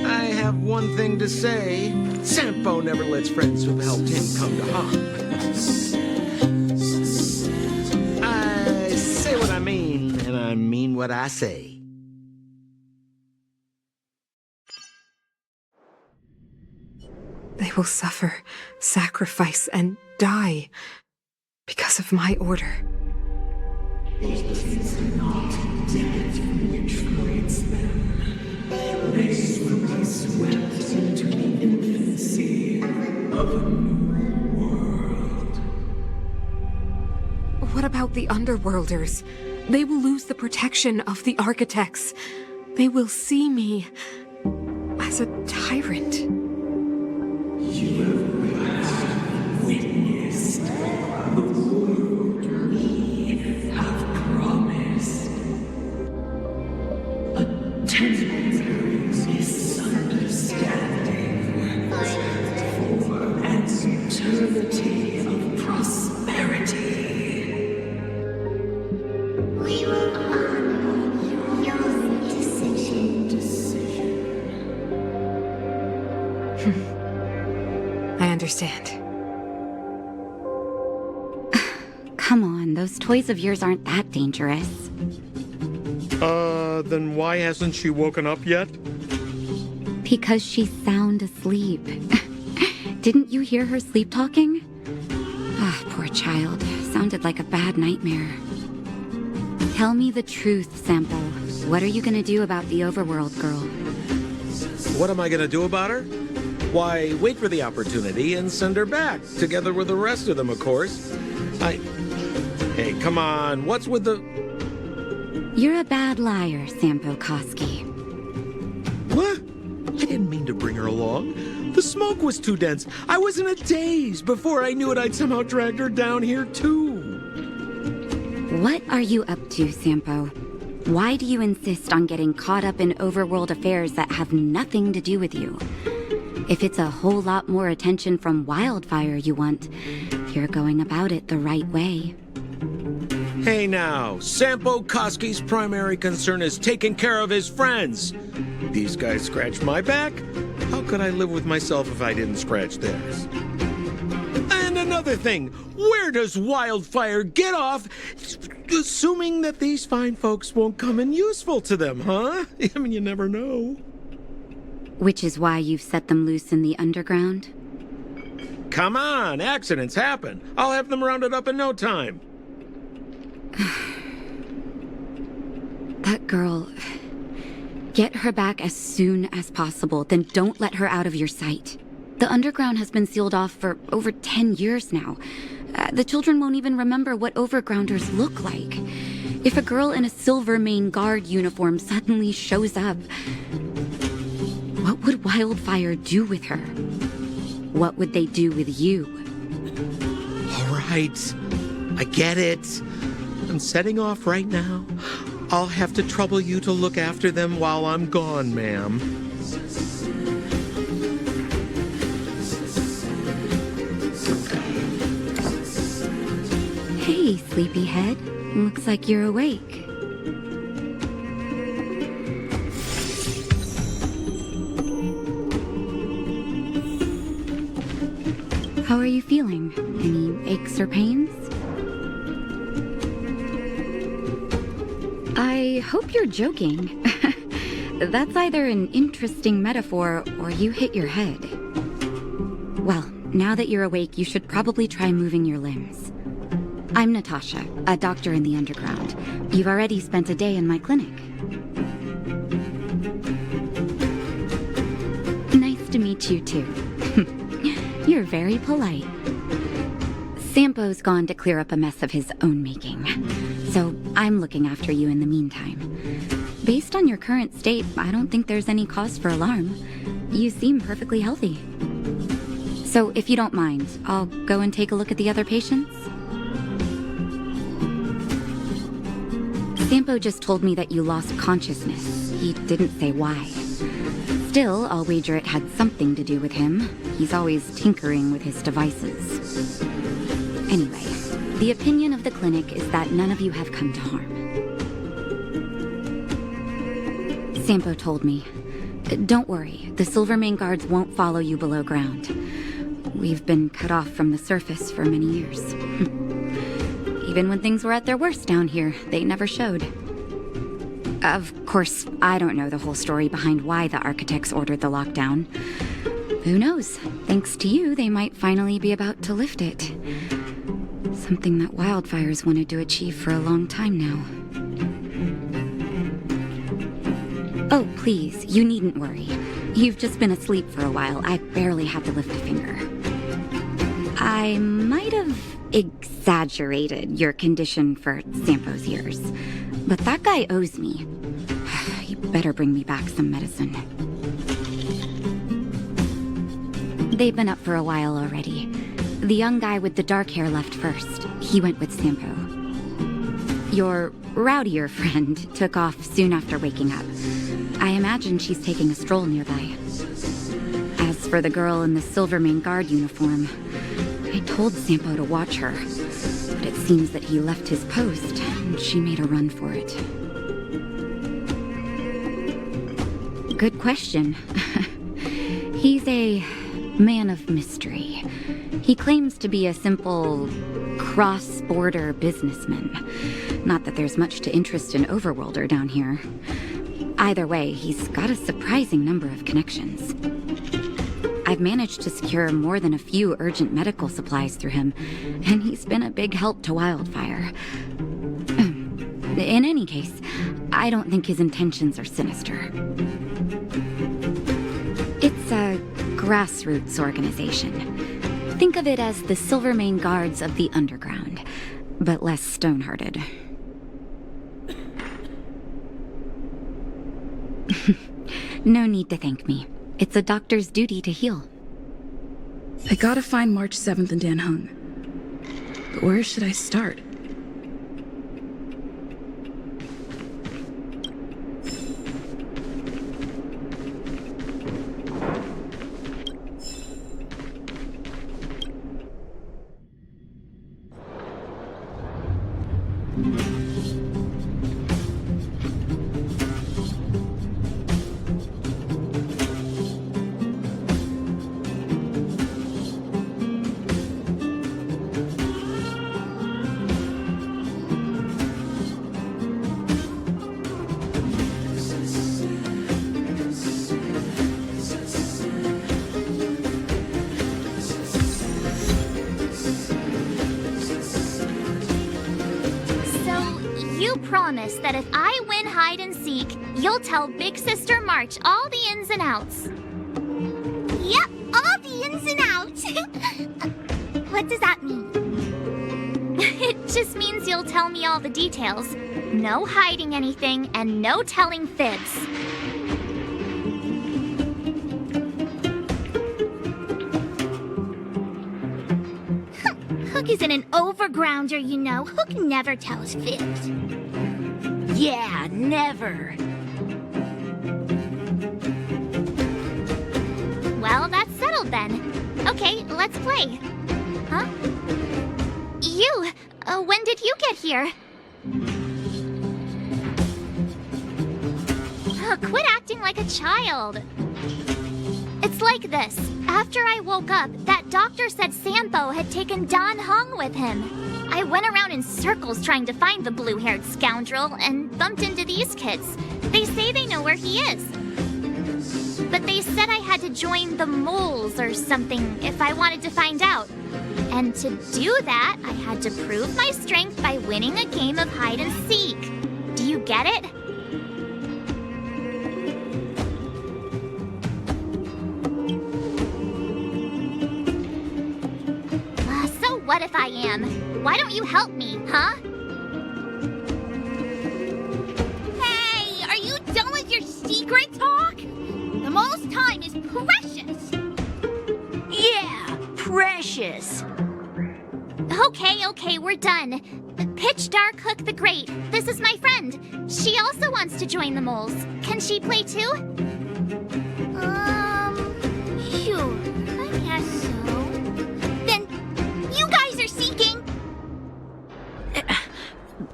I have one thing to say. Sampo never lets friends who've helped him come to harm. I say what I mean, and I mean what I say. They will suffer, sacrifice, and die because of my order. It is not death which frees them. They will be swept into the infancy of a new world. What about the Underworlders? They will lose the protection of the Architects. They will see me as a tyrant. You have witnessed the world we have promised. A temporary misunderstanding for an eternity of prosperity. We will honor your decision. I understand. Come on, those toys of yours aren't that dangerous. Then why hasn't she woken up yet? Because she's sound asleep. Didn't you hear her sleep talking? Ah, poor child. Sounded like a bad nightmare. Tell me the truth, Sampo. What are you gonna do about the Overworld girl? What am I gonna do about her? Why, wait for the opportunity and send her back, together with the rest of them, of course. Hey, come on, what's with the... You're a bad liar, Sampo Koski. What? I didn't mean to bring her along. The smoke was too dense. I was in a daze. Before I knew it, I'd somehow dragged her down here, too. What are you up to, Sampo? Why do you insist on getting caught up in overworld affairs that have nothing to do with you? If it's a whole lot more attention from Wildfire you want, you're going about it the right way. Hey now, Sampo Koski's primary concern is taking care of his friends. These guys scratch my back. How could I live with myself if I didn't scratch theirs? And another thing, where does Wildfire get off assuming that these fine folks won't come in useful to them, huh? I mean, you never know. Which is why you've set them loose in the underground? Come on, accidents happen. I'll have them rounded up in no time. That girl... Get her back as soon as possible, then don't let her out of your sight. The underground has been sealed off for over 10 years now. The children won't even remember what overgrounders look like. If a girl in a Silvermane Guard uniform suddenly shows up, what would Wildfire do with her? What would they do with you? All right, I get it. I'm setting off right now. I'll have to trouble you to look after them while I'm gone, ma'am. Hey, sleepyhead. Looks like you're awake. How are you feeling? Any aches or pains? I hope you're joking. That's either an interesting metaphor or you hit your head. Well, now that you're awake, you should probably try moving your limbs. I'm Natasha, a doctor in the underground. You've already spent a day in my clinic. Nice to meet you too. You're very polite. Sampo's gone to clear up a mess of his own making, so I'm looking after you in the meantime. Based on your current state, I don't think there's any cause for alarm. You seem perfectly healthy. So if you don't mind, I'll go and take a look at the other patients. Sampo just told me that you lost consciousness. He didn't say why. Still, I'll wager it had something to do with him. He's always tinkering with his devices. Anyway, the opinion of the clinic is that none of you have come to harm. Sampo told me. Don't worry, the Silvermane guards won't follow you below ground. We've been cut off from the surface for many years. Even when things were at their worst down here, they never showed. Of course, I don't know the whole story behind why the architects ordered the lockdown. Who knows? Thanks to you, they might finally be about to lift it. Something that wildfires wanted to achieve for a long time now. Oh, please, you needn't worry. You've just been asleep for a while. I barely had to lift a finger. I might have exaggerated your condition for Sampo's years, but that guy owes me. You better bring me back some medicine. They've been up for a while already. The young guy with the dark hair left first. He went with Sampo. Your rowdier friend took off soon after waking up. I imagine she's taking a stroll nearby. As for the girl in the Silvermane guard uniform, I told Sampo to watch her, but it seems that he left his post and she made a run for it. Good question. He's a man of mystery. He claims to be a simple cross-border businessman. Not that there's much to interest an overworlder down here. Either way, he's got a surprising number of connections. I've managed to secure more than a few urgent medical supplies through him, and he's been a big help to Wildfire. In any case, I don't think his intentions are sinister. It's a grassroots organization. Think of it as the Silvermane Guards of the Underground, but less stone-hearted. No need to thank me. It's a doctor's duty to heal. I gotta find March 7th in Dan Hung. But where should I start? Promise that if I win hide and seek, you'll tell Big Sister March all the ins and outs. Yep, all the ins and outs. What does that mean? It just means you'll tell me all the details. No hiding anything and no telling fibs. Hook isn't an overgrounder, you know. Hook never tells fibs. Yeah, never. Well, that's settled then. Okay, let's play. Huh? You! When did you get here? Quit acting like a child. It's like this. After I woke up, that that doctor said Sampo had taken Dan Heng with him. I went around in circles trying to find the blue-haired scoundrel and bumped into these kids. They say they know where he is. But they said I had to join the moles or something if I wanted to find out. And to do that, I had to prove my strength by winning a game of hide and seek. Do you get it? So what if I am? Why don't you help me, huh? Hey, are you done with your secret talk? The most time is precious. Yeah, precious. Okay, we're done. Pitch Dark Hook the Great. This is my friend. She also wants to join the moles. Can she play too? Sure, I guess so. Then, you guys are seeking.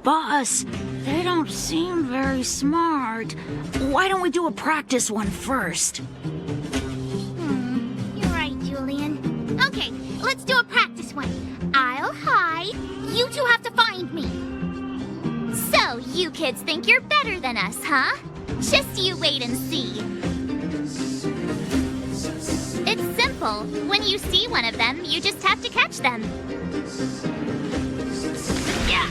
Boss, they don't seem very smart. Why don't we do a practice one first? You're right, Julian. Okay, let's do a practice one. I'll hide. You two have to find me. So, you kids think you're better than us, huh? Just you wait and see. It's simple. When you see one of them, you just have to catch them. Yeah.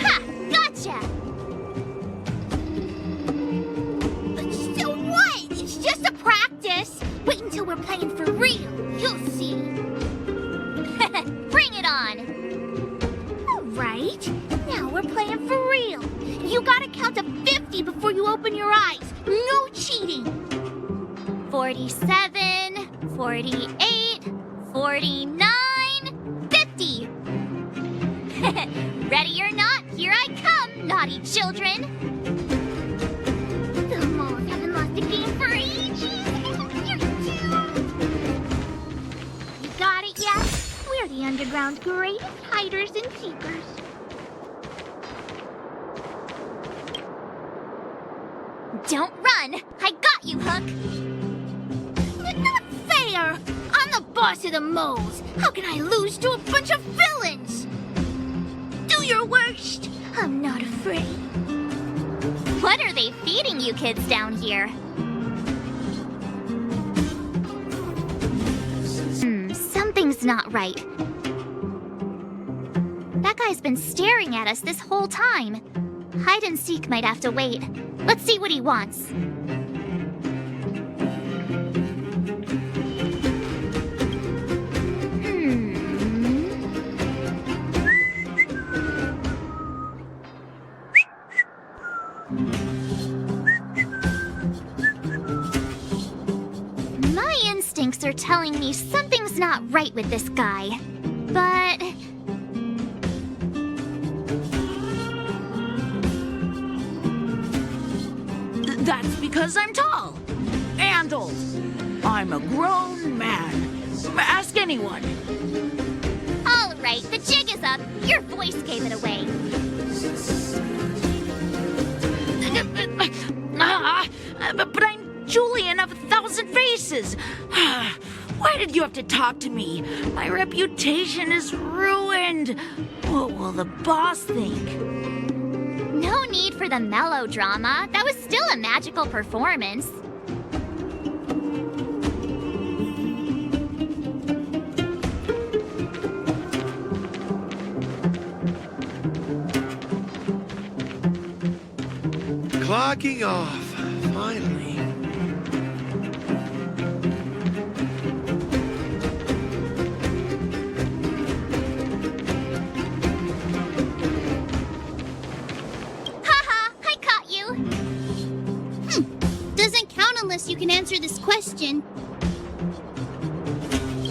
Ha! Gotcha! So what? It's just a practice. Wait until we're playing for real. You'll see. Bring it on! All right. Now we're playing for real. You gotta count to 50 before you open your eyes. No cheating. 47, 48, 49, 50! Ready or not, here I come, naughty children! The moles haven't lost a game for ages. You got it yet? We're the underground's greatest hiders and seekers. Don't run! I got you, Hook! Not fair! I'm the boss of the moles. How can I lose to a bunch of villains? Do your worst. I'm not afraid. What are they feeding you kids down here? Something's not right. That guy's been staring at us this whole time. Hide and seek might have to wait. Let's see what he wants. My instincts are telling me something's not right with this guy. But... That's because I'm tall and old. I'm a grown man. Ask anyone. All right, the jig is up. Your voice gave it away. But I'm Julian of 1,000 Faces. Why did you have to talk to me? My reputation is ruined. What will the boss think? No need for the melodrama. That was still a magical performance. Clocking off, finally. Haha, I caught you. Doesn't count unless you can answer this question.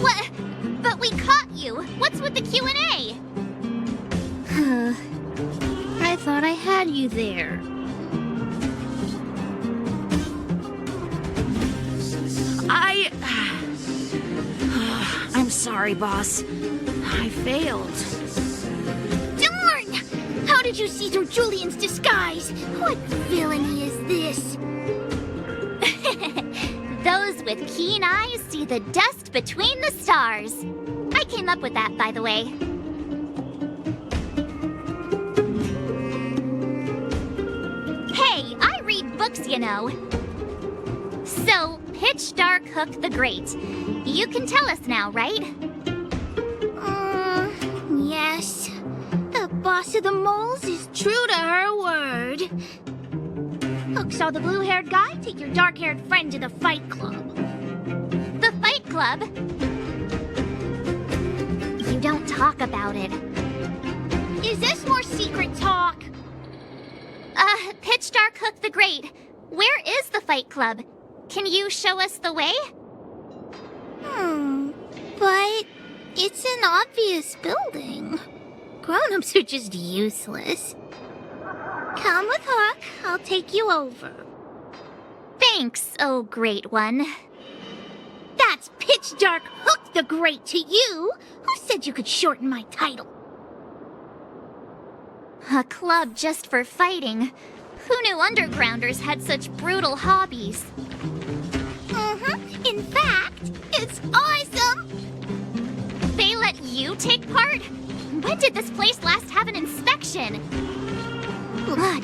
What? But we caught you. What's with the Q&A? I thought I had you there. I'm sorry, boss. I failed. Darn! How did you see through Julian's disguise? What villainy is this? Those with keen eyes see the dust between the stars. I came up with that, by the way. Hey, I read books, you know. So, Pitch Dark Hook the Great. You can tell us now, right? Yes. The boss of the moles is true to her word. Hook saw the blue-haired guy take your dark-haired friend to the Fight Club. The Fight Club? You don't talk about it. Is this more secret talk? Pitch Dark Hook the Great. Where is the Fight Club? Can you show us the way? But it's an obvious building. Grown-ups are just useless. Come with Hook, I'll take you over. Thanks, oh great one. That's Pitch Dark Hook the Great to you. Who said you could shorten my title? A club just for fighting. Who knew undergrounders had such brutal hobbies? In fact, it's awesome! They let you take part? When did this place last have an inspection?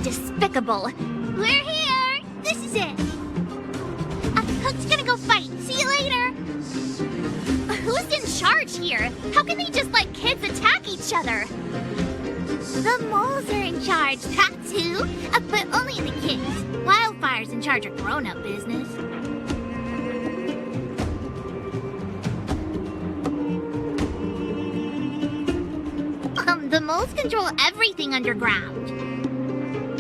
Despicable. We're here! This is it! Hook's gonna go fight. See you later! Who's in charge here? How can they just let kids attack each other? The moles are in charge, that's who. But only the kids. Wildfire's in charge of grown-up business. The moles control everything underground.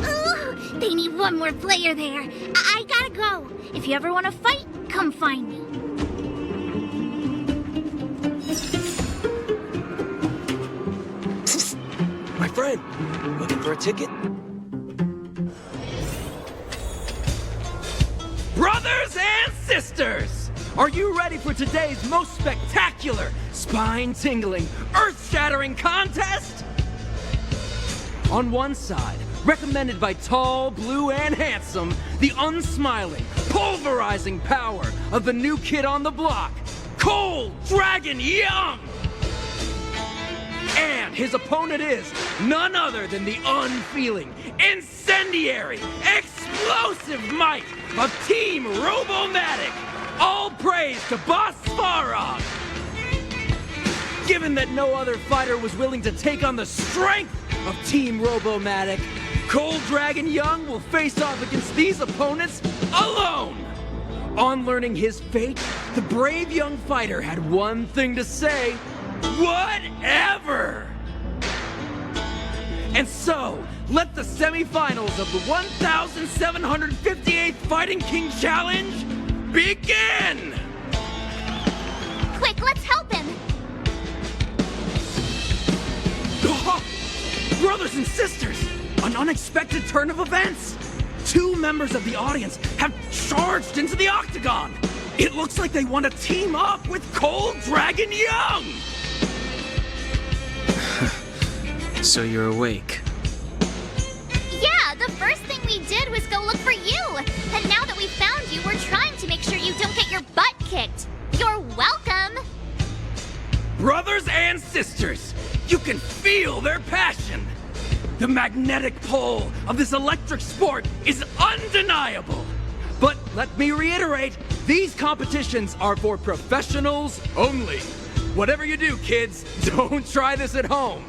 Ooh, they need one more player there. I gotta go. If you ever want to fight, come find me. My friend, looking for a ticket? Brothers and sisters! Are you ready for today's most spectacular, spine-tingling, earth-shattering contest? On one side, recommended by tall, blue, and handsome, the unsmiling, pulverizing power of the new kid on the block, Cold Dragon Young! And his opponent is none other than the unfeeling, incendiary, explosive might of Team Robomatic! All praise to Boss Svarog! Given that no other fighter was willing to take on the strength of Team Robomatic, Cold Dragon Young will face off against these opponents alone! On learning his fate, the brave young fighter had one thing to say: whatever! And so, let the semifinals of the 1758th Fighting King Challenge begin! Quick, let's help him! Brothers and sisters, an unexpected turn of events! Two members of the audience have charged into the octagon! It looks like they want to team up with Cold Dragon Young! So you're awake. Yeah, the first thing we did was go look for you! And now that we found you, we're trying to make sure you don't get your butt kicked! You're welcome! Brothers and sisters, you can feel their passion! The magnetic pull of this electric sport is undeniable! But let me reiterate, these competitions are for professionals only. Whatever you do, kids, don't try this at home.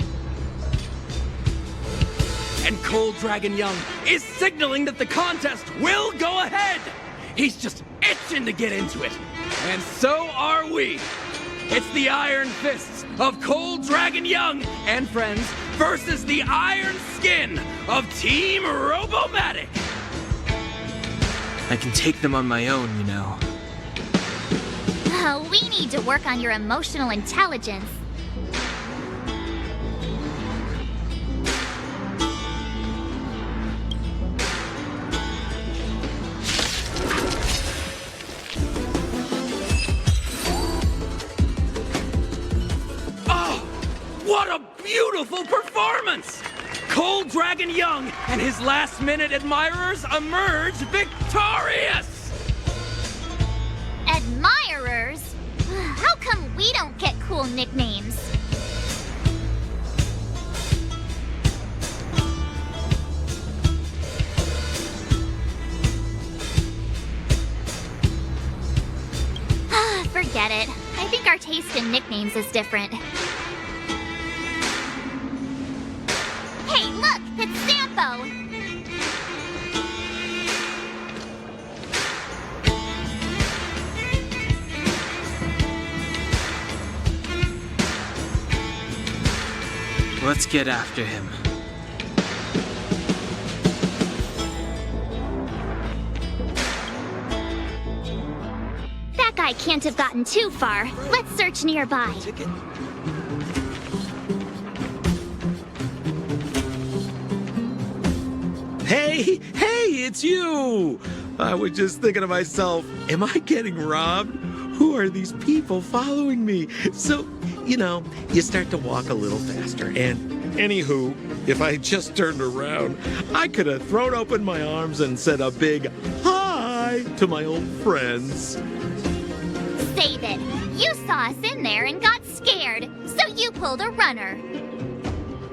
And Cold Dragon Young is signaling that the contest will go ahead! He's just itching to get into it. And so are we! It's the Iron Fists of Cold Dragon Young and friends versus the Iron Skin of Team Robomatic! I can take them on my own, you know. We need to work on your emotional intelligence. What a beautiful performance! Cold Dragon Young and his last-minute admirers emerge victorious! Admirers? How come we don't get cool nicknames? Forget it. I think our taste in nicknames is different. Hey, look! It's Sampo! Let's get after him. That guy can't have gotten too far. Let's search nearby. Hey, it's you! I was just thinking to myself, am I getting robbed? Who are these people following me? So, you start to walk a little faster. And anywho, if I just turned around, I could have thrown open my arms and said a big hi to my old friends. Save it. You saw us in there and got scared, so you pulled a runner.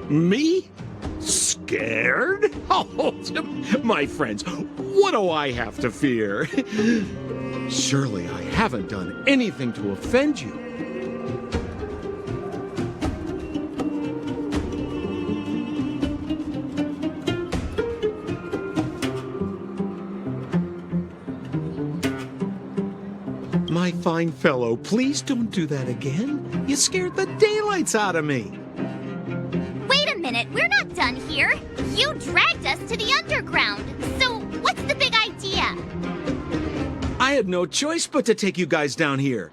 Me? Scared? Oh, my friends, what do I have to fear? Surely I haven't done anything to offend you. My fine fellow, please don't do that again. You scared the daylights out of me. Wait a minute, we're not done here. You dragged us to the underground. So what's the big idea? I had no choice but to take you guys down here.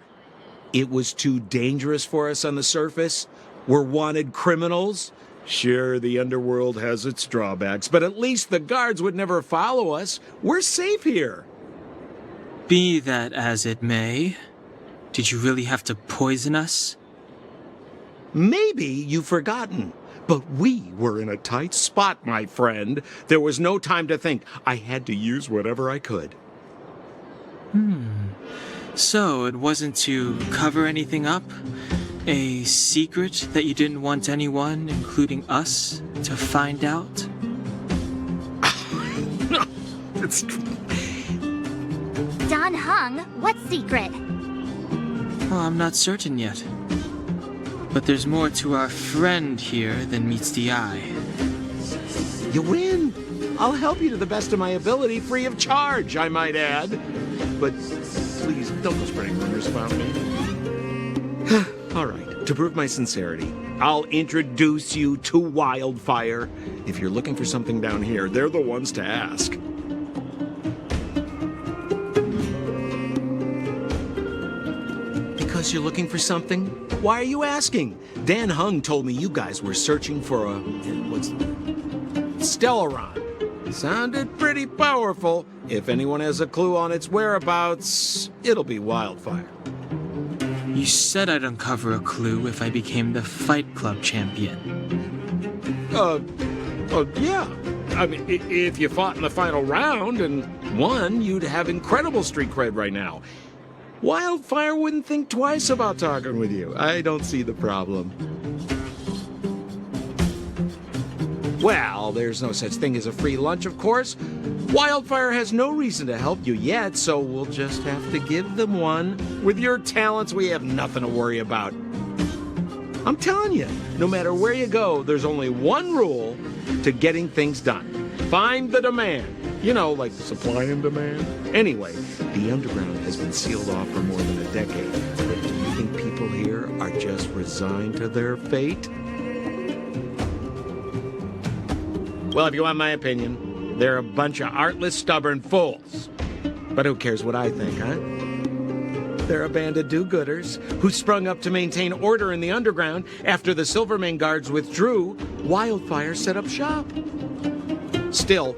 It was too dangerous for us on the surface. We're wanted criminals. Sure, the underworld has its drawbacks, but at least the guards would never follow us. We're safe here. Be that as it may, did you really have to poison us? Maybe you've forgotten, but we were in a tight spot, my friend. There was no time to think. I had to use whatever I could. So it wasn't to cover anything up? A secret that you didn't want anyone, including us, to find out? Don Hung, what secret? Well, I'm not certain yet. But there's more to our friend here than meets the eye. You win. I'll help you to the best of my ability, free of charge, I might add. But please, don't go spreading rumors about me. All right, to prove my sincerity, I'll introduce you to Wildfire. If you're looking for something down here, they're the ones to ask. Because you're looking for something? Why are you asking? Dan Hung told me you guys were searching for a... Stellaron. Sounded pretty powerful. If anyone has a clue on its whereabouts, it'll be Wildfire. You said I'd uncover a clue if I became the Fight Club champion. Yeah. I mean, if you fought in the final round and won, you'd have incredible street cred right now. Wildfire wouldn't think twice about talking with you. I don't see the problem. Well, there's no such thing as a free lunch, of course. Wildfire has no reason to help you yet, so we'll just have to give them one. With your talents, we have nothing to worry about. I'm telling you, no matter where you go, there's only one rule to getting things done. Find the demand. You know, like supply and demand. Anyway, the underground has been sealed off for more than a decade. But do you think people here are just resigned to their fate? Well, if you want my opinion, they're a bunch of artless, stubborn fools. But who cares what I think, huh? They're a band of do-gooders who sprung up to maintain order in the underground after the Silvermane guards withdrew. Wildfire set up shop. Still,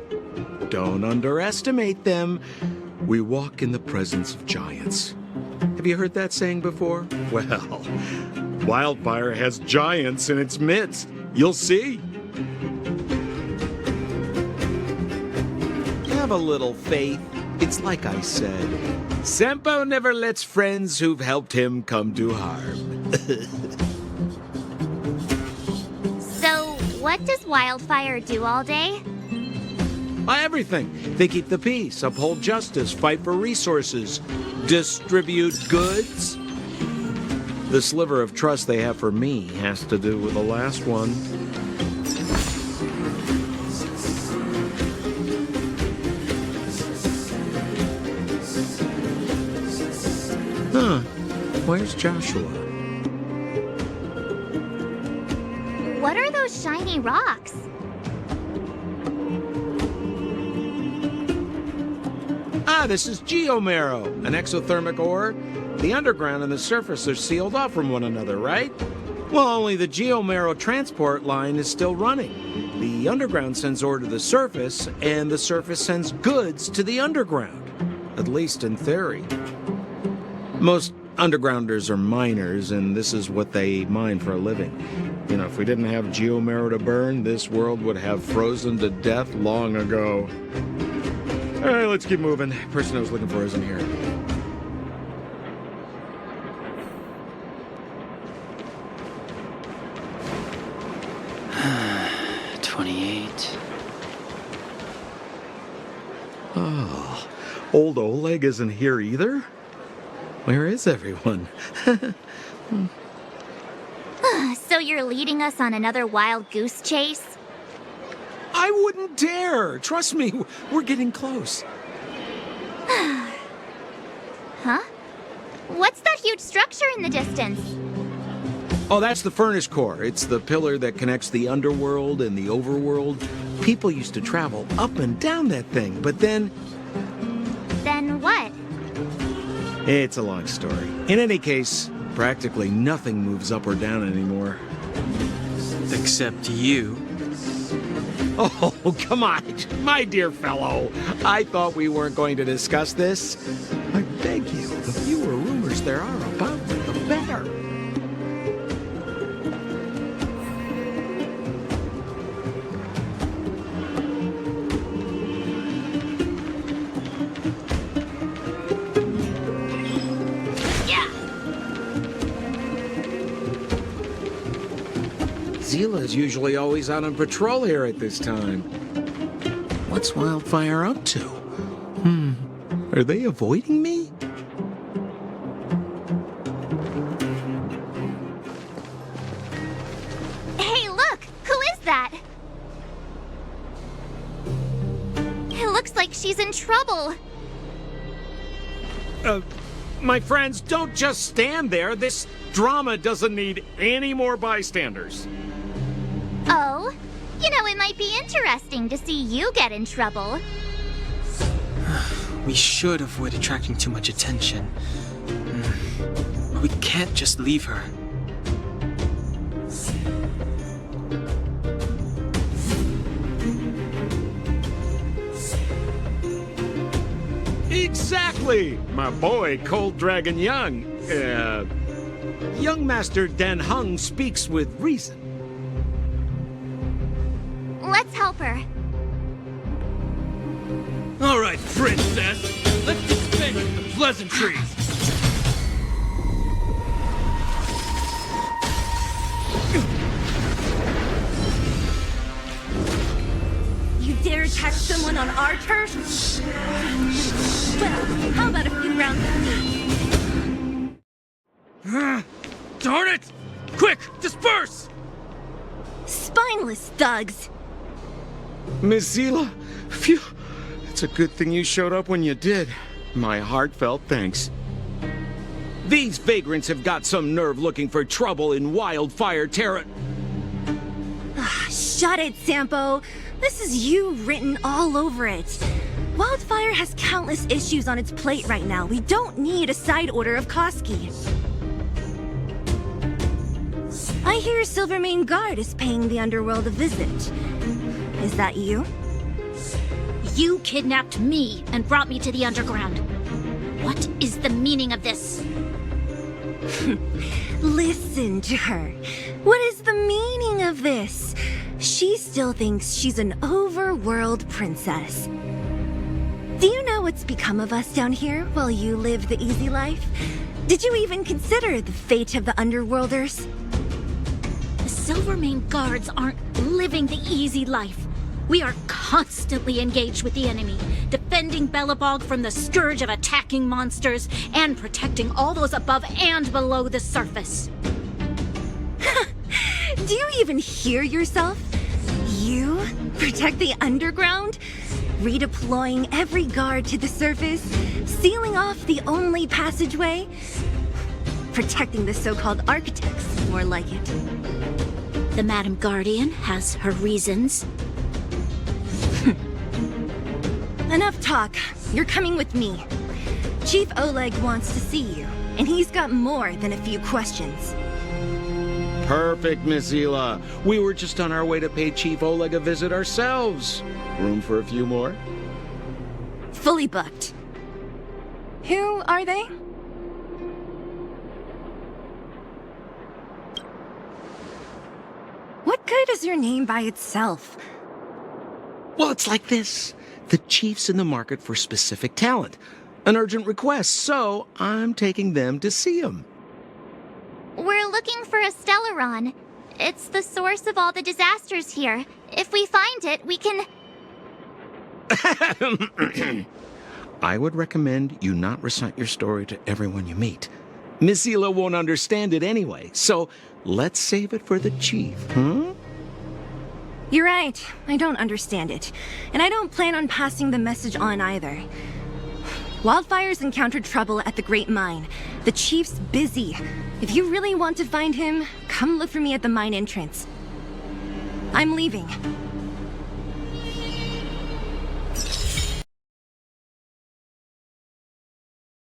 don't underestimate them. We walk in the presence of giants. Have you heard that saying before? Well, Wildfire has giants in its midst. You'll see. Have a little faith. It's like I said, Senpo never lets friends who've helped him come to harm. So, what does Wildfire do all day? Everything. They keep the peace, uphold justice, fight for resources, distribute goods. The sliver of trust they have for me has to do with the last one. Huh. Where's Joshua? What are those shiny rocks? This is geomarrow, an exothermic ore. The underground and the surface are sealed off from one another, right? Well, only the geomarrow transport line is still running. The underground sends ore to the surface, and the surface sends goods to the underground. At least in theory. Most undergrounders are miners, and this is what they mine for a living. You know, if we didn't have geomarrow to burn, this world would have frozen to death long ago. All right, let's keep moving. Person I was looking for isn't here. Oh, old Oleg isn't here either? Where is everyone? So you're leading us on another wild goose chase? I wouldn't dare! Trust me, we're getting close. Huh? What's that huge structure in the distance? Oh, that's the furnace core. It's the pillar that connects the underworld and the overworld. People used to travel up and down that thing, but then... Then what? It's a long story. In any case, practically nothing moves up or down anymore. Except you. Oh, come on, my dear fellow. I thought we weren't going to discuss this. I beg you, the fewer rumors there are about me, the better. Zila's usually always out on patrol here at this time. What's Wildfire up to? Are they avoiding me? Hey, look! Who is that? It looks like she's in trouble. My friends, don't just stand there. This drama doesn't need any more bystanders. Oh? You know, it might be interesting to see you get in trouble. We should avoid attracting too much attention. We can't just leave her. Exactly! My boy, Cold Dragon Young. Young Master Dan Heng speaks with reason. Let's help her. All right, princess. Let's dispense with the pleasantries. You dare attack someone on our turf? Well, how about a few rounds of me? Darn it! Quick, disperse! Spineless thugs! Miss Zila, phew. It's a good thing you showed up when you did. My heartfelt thanks. These vagrants have got some nerve looking for trouble in Wildfire Terra. Shut it, Sampo. This is you written all over it. Wildfire has countless issues on its plate right now. We don't need a side order of Koski. I hear Silvermane Guard is paying the underworld a visit. Is that you? You kidnapped me and brought me to the underground. What is the meaning of this? Listen to her. What is the meaning of this? She still thinks she's an overworld princess. Do you know what's become of us down here while you live the easy life? Did you even consider the fate of the Underworlders? The Silvermane Guards aren't living the easy life. We are constantly engaged with the enemy, defending Belobog from the scourge of attacking monsters and protecting all those above and below the surface. Do you even hear yourself? You protect the underground? Redeploying every guard to the surface? Sealing off the only passageway? Protecting the so-called architects, more like it. The Madam Guardian has her reasons. Enough talk. You're coming with me. Chief Oleg wants to see you, and he's got more than a few questions. Perfect, Miss Hila. We were just on our way to pay Chief Oleg a visit ourselves. Room for a few more? Fully booked. Who are they? What good is your name by itself? Well, it's like this. The chief's in the market for specific talent. An urgent request, so I'm taking them to see him. We're looking for a Stellaron. It's the source of all the disasters here. If we find it, we can... I would recommend you not recite your story to everyone you meet. Miss Hila won't understand it anyway, so let's save it for the chief, huh? You're right. I don't understand it. And I don't plan on passing the message on either. Wildfire's encountered trouble at the Great Mine. The chief's busy. If you really want to find him, come look for me at the mine entrance. I'm leaving.